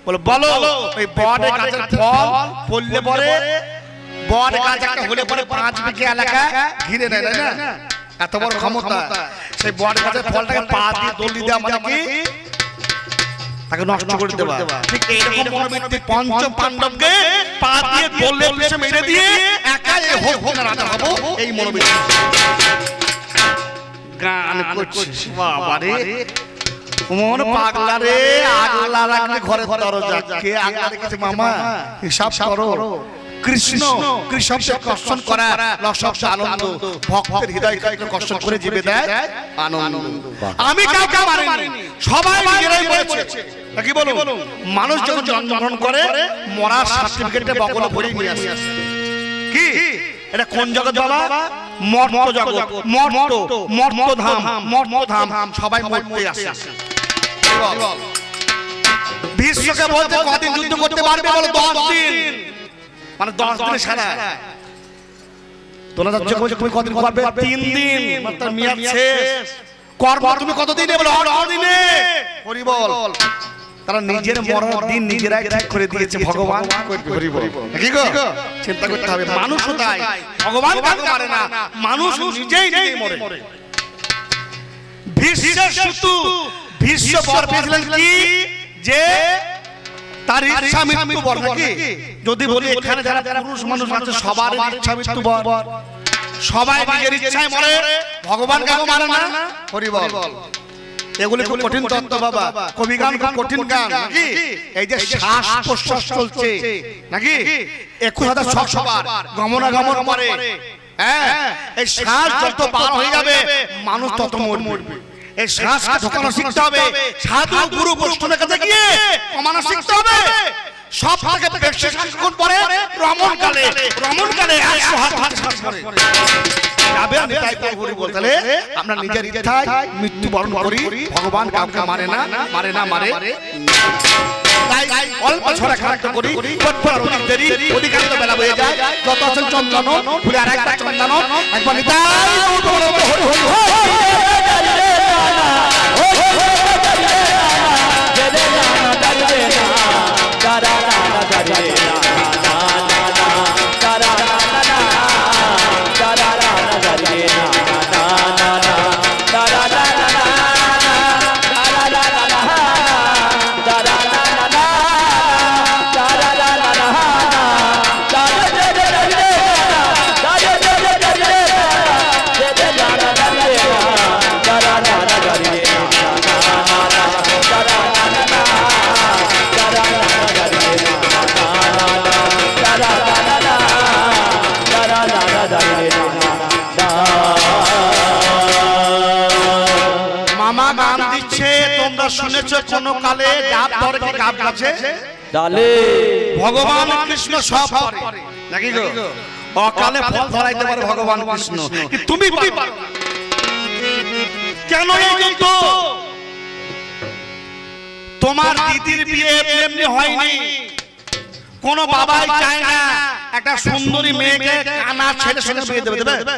বলে বলো ওই বট গাছের ফল পড়লে পরে, বট গাছ একটা হলে পরে 5 বিঘে এলাকা ঘিরে নেয় না, এত বড় ক্ষমতা। সেই বট গাছের ফলটাকে পা দিয়ে দলি দেওয়া মানে কি, তাকে নষ্ট করে দেওয়া। ঠিক এইরকম মনোবৃত্তি পঞ্চ পাণ্ডবকে পা দিয়ে দলে পিছে মেরে দিয়ে একাই হোক না রাজা হবো, এই মনোবৃত্তি। গান করছিস বাবারে, মন পাগলা রে, আগলা রাখলে ঘরে দরজা, কে আগলা রেখেছে মামা হিসাব করো। কৃষ্ণ কৃষককে কষ্ট করা লক্ষ্য আনন্দ, ভক্তের হৃদয়কে কষ্ট করে জীবে দেয় আনন্দ। আমি কাউকে মারিনি, সবাই নিজেরাই মরেছে। কি বলুন, মানুষ যখন জন্মগ্রহণ করে মরার সার্টিফিকেটে বগলে ভরে নিয়ে আসে। কি এটা কোন জগৎ বাবা? মর্ত জগৎ, মর্তধাম, সবাই মরতে আসে। বিশ্বকে বলতে কদিন যুদ্ধ করতে পারবে? বলো 10 দিন, মানে 10 দিনে সারা। তোমরা যজ্ঞ করবে তুমি কদিন করবে? 3 দিন, মাত্র মিয়াদ শেষ। কর্ম তুমি কতদিনে? বলো 8 দিনে। হরি বল। তারা নিজের মরণ দিন নিজেরাই ঠিক করে দিয়েছে, ভগবান হরি বল। কি গো চিন্তা করতে হবে। মানুষও তাই, ভগবান কাউকে মারে না, মানুষ নিজেই নিজেই মরে। বিশ্বের শুতু বিশ্ব বর পেয়েছিলেন কি, যে তার ইচ্ছা মৃত্যু বর নাকি? যদি বলি এখানে যারা পুরুষ মানুষ আছে সবার ইচ্ছা মৃত্যু বর, সবাই নিজের ইচ্ছায় মরে, ভগবান কাউকে মারে না। হরি বল। এগুলি খুব কঠিন তত্ত্ব বাবা, কবি গান খুব কঠিন গান নাকি? এই যে শ্বাস প্রশ্বাস চলছে নাকি, 21,000 বার গমনাগমন করে। হ্যাঁ, এই শ্বাস যত পার হয়ে যাবে মানুষ তত মরবে। এই শ্বাসকে ঢোকানো শিখতে হবে, সাধু গুরু বৈষ্ণবের কাছে গিয়ে কমানো শিখতে হবে। সব থেকে বেশি শিক্ষণ পরে রমণকালে 100 হাত শ্বাস করে যাবে। আমি তাই করি বলতে আমরা নিজের ইচ্ছায় মৃত্যু বরণ করি, ভগবান কাউকে মারে না। তাই অল্প ছড়া খারাপ করি, অধিক দেরি, অধিকাংশ বেলা হয়ে যায়। যত আছেন চন্দন ফুলে আর একটা চন্দন একবার নিতাই শুনেছ কোন কালে ডাব ধরে কি গাব গাছে ডালে ভগবান কৃষ্ণ সব করে নাকি গো? অকালে ফল ধরাইতে পারে ভগবান কৃষ্ণ, কি তুমি পারো? কেন এই যুদ্ধ? তোমার দিদির বিয়ে এমনি হয়নি। কোন বাবাই চায় না একটা সুন্দরী মেয়েকে কানা ছেলের সঙ্গে বিয়ে দেবে।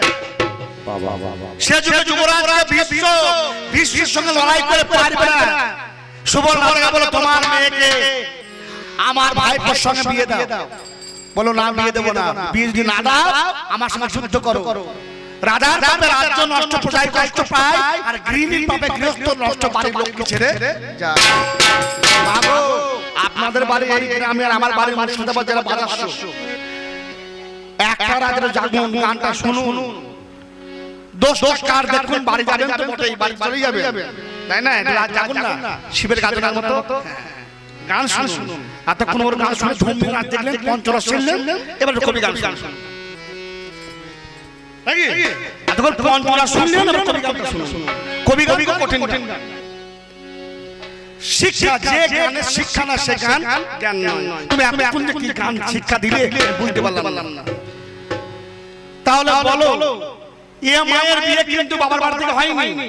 সে যুগে যুবরাজকে বিশ্বের সঙ্গে লড়াই করে পারবে না। সুবর্ণরেখা বলে তোমার মেয়েকে আমার ভাইপোর সঙ্গে বিয়ে দাও। বলো না বিয়ে দেবো না, বিয়ে যদি না দাও আমার সঙ্গে যুদ্ধ করো। রাজার পাপে রাজ্য নষ্ট, প্রজায় কষ্ট পায়, আর গৃহিণীর পাপে গৃহস্থ নষ্ট, বাড়ির লোককে ছেড়ে যায়। মাগো, আপনাদের বাড়ি এই গ্রামে আর আমার বাড়ির মুর্শিদাবাদ জেলা বারাসত, একটা রাতের জাগরণ গানটা শুনুন, দোষ কার দেখুন, বাড়ি যাবেন তো মোটেই, বাড়ি চলে যাবে, তাই না? রাত জাগুন না, শিবের গাজনার মতো গান শুনুন। এতক্ষণ ওর গান শুনে ঝুম নাচ দেখলেন, পঞ্চরস শুনলেন, এবার কবি গান শুনুন। নাকি এতক্ষণ পঞ্চরস শুনলেন, এবার কবি গানটা শুনুন। কবি গান কঠিন গান। শিক্ষা, যে গানের শিক্ষা না সে গান জ্ঞান নয়। তুমি এতক্ষণ যে কি গান শিক্ষা দিলে বুঝতে পারলাম না। তাহলে বলো, এ মায়ের বিয়ে কিন্তু বাবার বাড়ি থেকে হয়নি,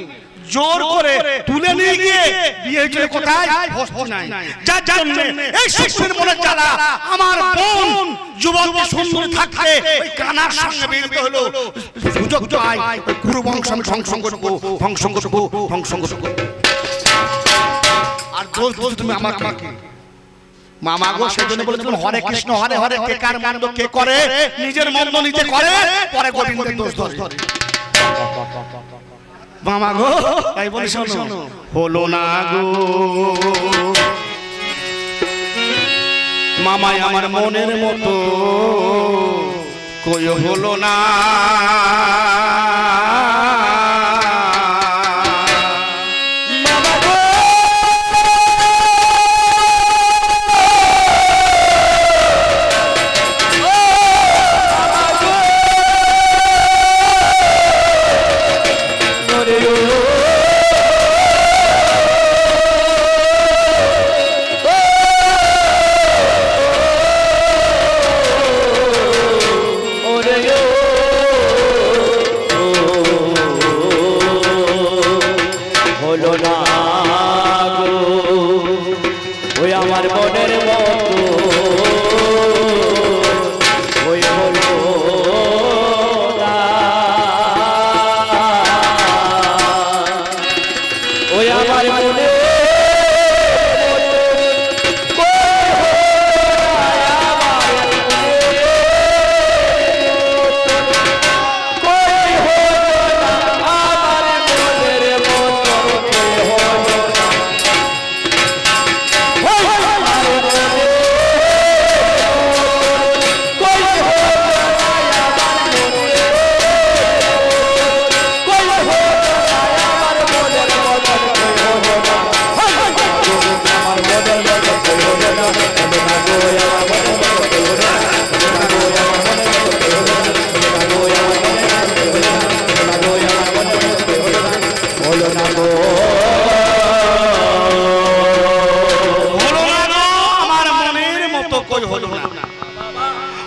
জোর করে তুলে নিয়ে গিয়ে বিয়ে হয়েছিল কোথায়? হোস্টেলে। যার জন্য এই শিশুর মনে জ্বালা, আমার বোন যুবক সুন্দর থাকতে ওই কানার সঙ্গে বিয়ে হলো, সুযোগ পায় গুরু বংশ আমি ধ্বংস করবো, ধ্বংস করবো, ধ্বংস করবো। আর দোষ তুমি আমাকে মামা গো, সেজন্য বলেছিলাম হরে কৃষ্ণ হরে হরে, কে কার মন্দ কে করে, নিজের মন্দ নিজে করে, পরে গোবিন্দের দোষ ধরে। মামা গো, তাই বলি শোনো, হলো না গো মামাই আমার মনের মতো, কই হলো না।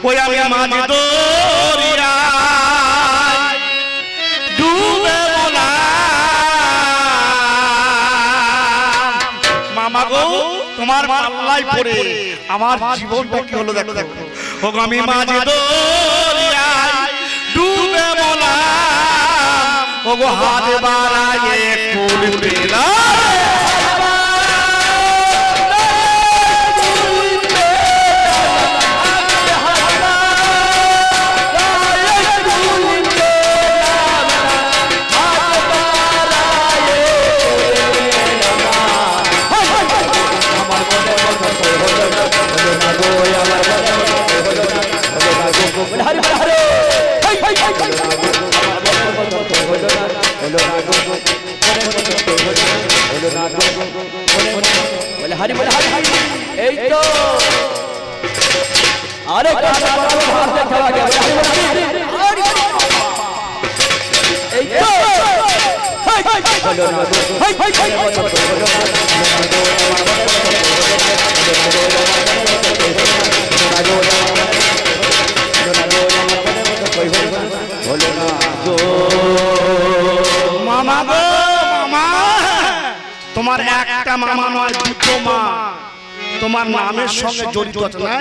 ওই আমি মাঝে দরিয়ায় ডুবে মামা গো, তোমার পাল্লাই পড়ে আমার জীবনটা কি হলো দেখো। ও আমি মাঝে দরিয়ায় ডুবে বলাম, ও গো হাত বাড়ায় ফুল পেলা। हरि बोल हरि हरि এই তো আরে কাটা বড় ভাত খাওয়া গেল এই তো হাই হাই বলো না হাই হাই বলো না গো মামা গো মামা, তোমার একটা মামা নয় দুটো মা, তোমার নামের সঙ্গে জড়িত আছে না?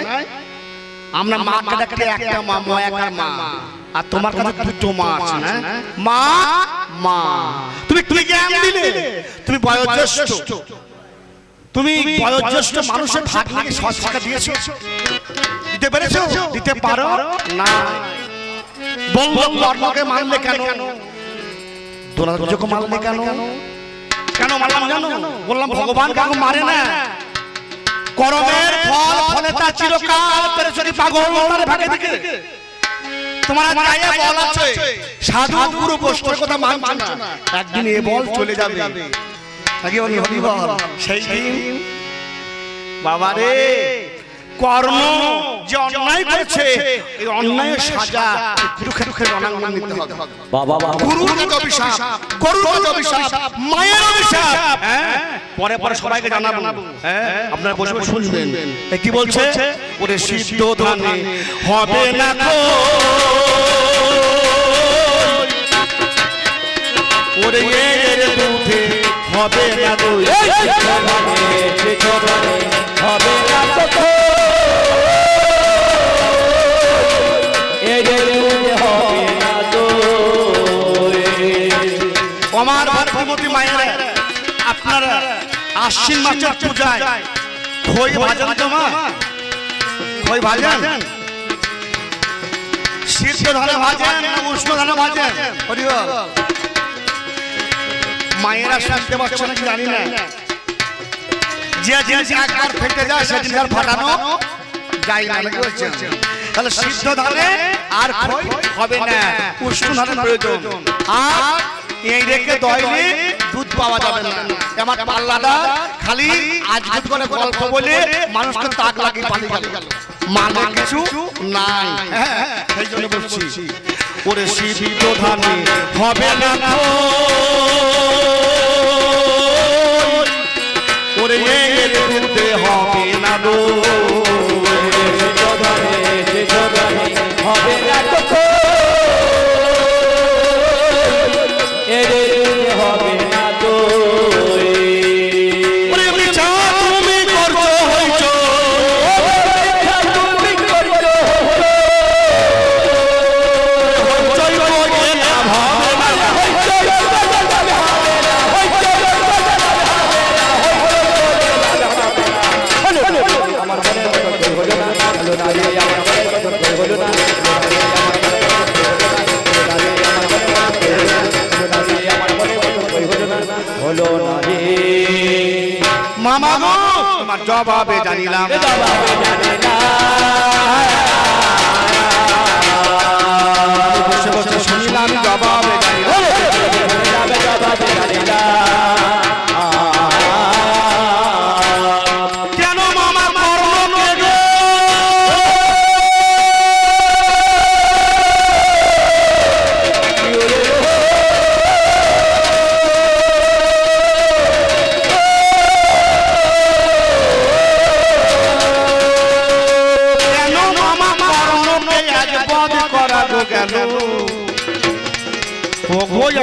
আমরা মাকে ডাকি একটা মা, ময়াকার মা, আর তোমার কাছে দুটো মা আছে না? মা মা, তুমি কি জ্ঞান দিলে? তুমি বয়োজ্যেষ্ঠ, তুমি বয়োজ্যেষ্ঠ মানুষের ভাগ লাগে সংস্কার দিয়েছো, দিতে পেরেছো? দিতে পারো না। বললো কর্মকে মানলে কেন? দুরাচার্যকে মানলে কেন? কেন মানলাম জানো? বললাম ভগবান কাউকে মারে না। কর্মের ফল ফলে তা চিরকাল পেরেছরি পাগল তারে ভাগে দিকে। তোমার গায়ে বল আছে, সাধু গুরু বৈষ্ণবের কথা মানছো না, একদিন এ বল চলে যাবে। আগে হরি হরি বল। সেই দিন বাবারে কর্ম যে অন্যায় করেছে, এই অন্যায়ের সাজা কুরুক্ষেত্রের রণাঙ্গনে নিতে হবে। বাবা বাবা গুরুর কাছে অভিশাপ, গরুর কাছে অভিশাপ, মায়ের অভিশাপ। পরে পরে সবাইকে জানাবো। আপনারা বসে বসে শুনবেন। কি বলছে? ওরে সিদ্ধ ধানে হবে না খো, ওরে এর দুধে হবে না দই। হবে না তো আমার ভক্তিমতী মায়েরা, আপনারা আশ্বিন মাসের পূজায় খই ভাজেন তো মা? খই ভাজেন? সিদ্ধ ধানে ভাজেন না উষ্ণ ধানে ভাজেন? হরি বল। মায়েরা শুনতে পাচ্ছে নাকি জানি না। যে জিনিস একবার ফেটে যায় সে জিনিস আর ফাটানো যায় না, নাকি বলছেন? তাহলে সিদ্ধ ধানে আর খই হবে না, উষ্ণ ধানের প্রয়োজন। আর এই রেখে দইলে দুধ পাওয়া যাবে না। আমার পাল্লাটা খালি আজকে করে গল্প বলে মানুষকে তাক লাগিয়ে পালিয়ে গেল, মানে কিছু নাই। সেই জন্য বলছি ওরে সিদ্ধ ধানে হবে না খই, ওরে এর দুধে হবে না দই। হবে না তো হবে না তো ওরে মিছা তুমি করছো হইছো, তুমি করছো হইচই করে না ভাবে না। আমার মনের মতো হলো না, হলো না রে, আমার মনের মতো হলো না, হলো না রে। মামা গো তোমার জবাবে জানিলাম, বসে বসে শুনিলাম জবাবে জানিলাম। কেন মামা কর্মকে গো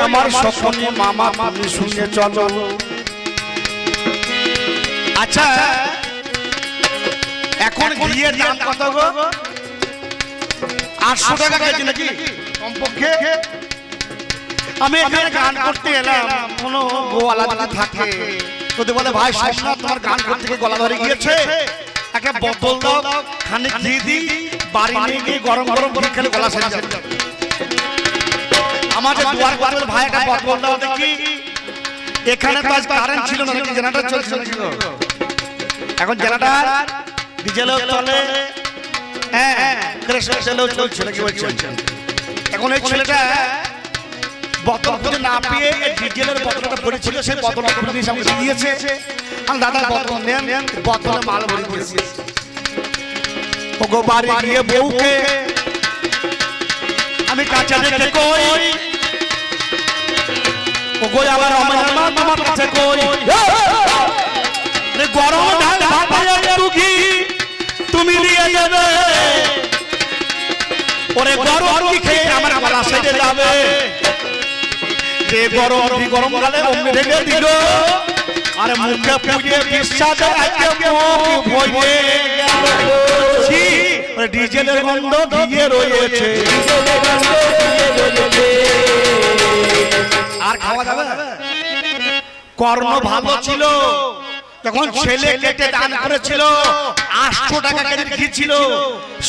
আমার সকলে মামা তুমি শুনে চলো। আচ্ছা এখন ঘিয়ের দাম কত গো? 800 টাকা কেজি নাকি কমপক্ষে? আমি এখানে গান করতে এলাম, কোনো গোয়ালা যদি থাকে যদি বলে ভাই সোমনাথ তোমার গান করতে গিয়ে গলা ধরে গিয়েছে, একটা বোতল দাও, খানিক ঘি দিই, বাড়ি নিয়ে গিয়ে গরম গরম ঘি খেলে গলা সেরে যাবে। আমাদের দুয়ার পাড়ার ভাই একটা বোতল দাও দেখি। এখানে তো আজ কারেন্ট ছিল না, নাকি জেনারেটর চলছিল নাকি গো? এখন জেনারেটর ডিজেলও চলে, হ্যাঁ ক্রেশারেও চলছে নাকি বলছেন? এখন এই ছেলেটা বোতল খুঁজে না পেয়ে ডিজেলের বোতলটা পড়েছিল, সেই বোতলটা খুলে দিয়ে সামনে দিয়েছে। আর দাদা বোতল নেন, বোতলে মাল ভরে দিয়েছে। ওগো বাড়ি গিয়ে বউকে আমি কাছে দেখে কই, ওগো আমার আমার মা তোমার কাছে কই, রে গরম ঢাল ভাপায়া একটু ঘি তুমি দিয়ে দেবে, ওরে গরম কি খেয়ে আমার গলা সেজে যাবে। যে গরম দি গরম গালে অমনি ঢেকে দিল, আর মুখে পুজে বিশ্বাসে আজকে মুখ ভয়ে গেল। ছি ওরে ডিজেলের গন্ধ দিয়ে রয়েছে, আর খাওয়া যাবে? কর্ম ভালো ছিল, যখন ছেলে কেটে দান করেছিল 800 টাকা কেজির ঘি ছিল।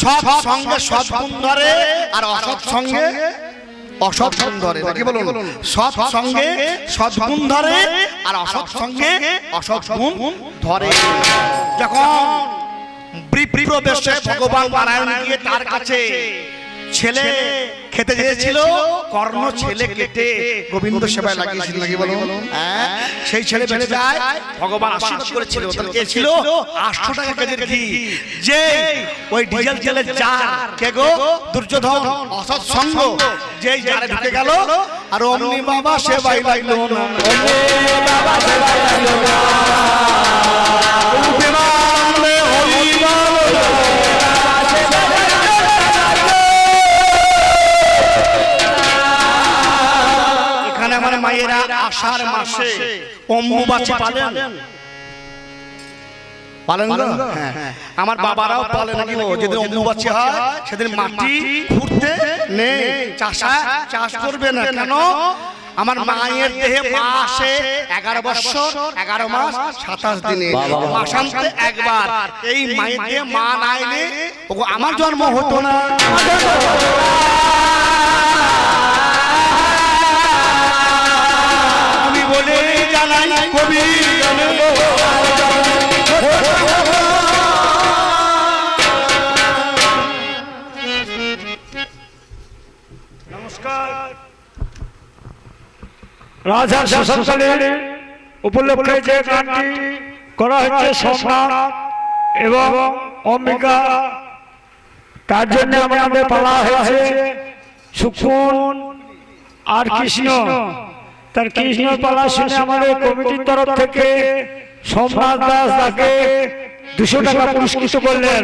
সৎ সঙ্গে সৎ গুণ ধরে আর অসৎ সঙ্গে অসৎ গুণ ধরে, নাকি বলুন? সৎ সঙ্গে সৎ গুণ ধরে আর অসৎ সঙ্গে অসৎ গুণ ধরে। যখন বিপ্রবেশে ভগবান নারায়ণ গিয়ে তার কাছে ছেলে খেতে চেয়েছিল, কর্ণ ছেলে কেটে গোবিন্দ সেবায় লাগিয়েছিল, নাকি বলুন? হ্যাঁ, সেই ছেলে বেঁচে যায়, ভগবান আশীর্বাদ করেছিল। তাহলে এ ছিল 800 টাকা কেজির ঘি। যে ওই ডিজেল তেলের জার কে গো? দুর্যোধন অসৎ সঙ্গ, যেই জারে ঢুকে গেল আর অমনি বাবা সেবাই লাগলো না, ওরে বাবা সেবাই লাগলো না, বিমানে হরি বল। এখানে আমার মায়েরা আষাঢ় মাসে অম্বুবাচী পালেন, পালেন গো? হ্যাঁ, আমার বাবারাও পালে, নাকি? যেদিন অম্বুবাচী হয় সেদিন মাটি খুঁড়তে নেই, চাষ করবে না। কেন? আমার মায়ের দেহে মা আসে 11 বছর 11 মাস 27 দিনে, মাসান্তে একবার। এই মায়ের দেহে মা না এলে আমার জন্ম হতো না। আমি বলে জানাই কবি রাজার শাসনকালীন উপলক্ষে যে গানটি করা হচ্ছে সোমনাথ এবং অম্বিকা, তার জন্য আমাদের পালা হয়েছে সুকুন আর কৃষ্ণ। তার কৃষ্ণ পালা শুনে আমাদের কমিটির তরফ থেকে সোমনাথ দাস তাকে 200 টাকা পুরস্কৃত করলেন।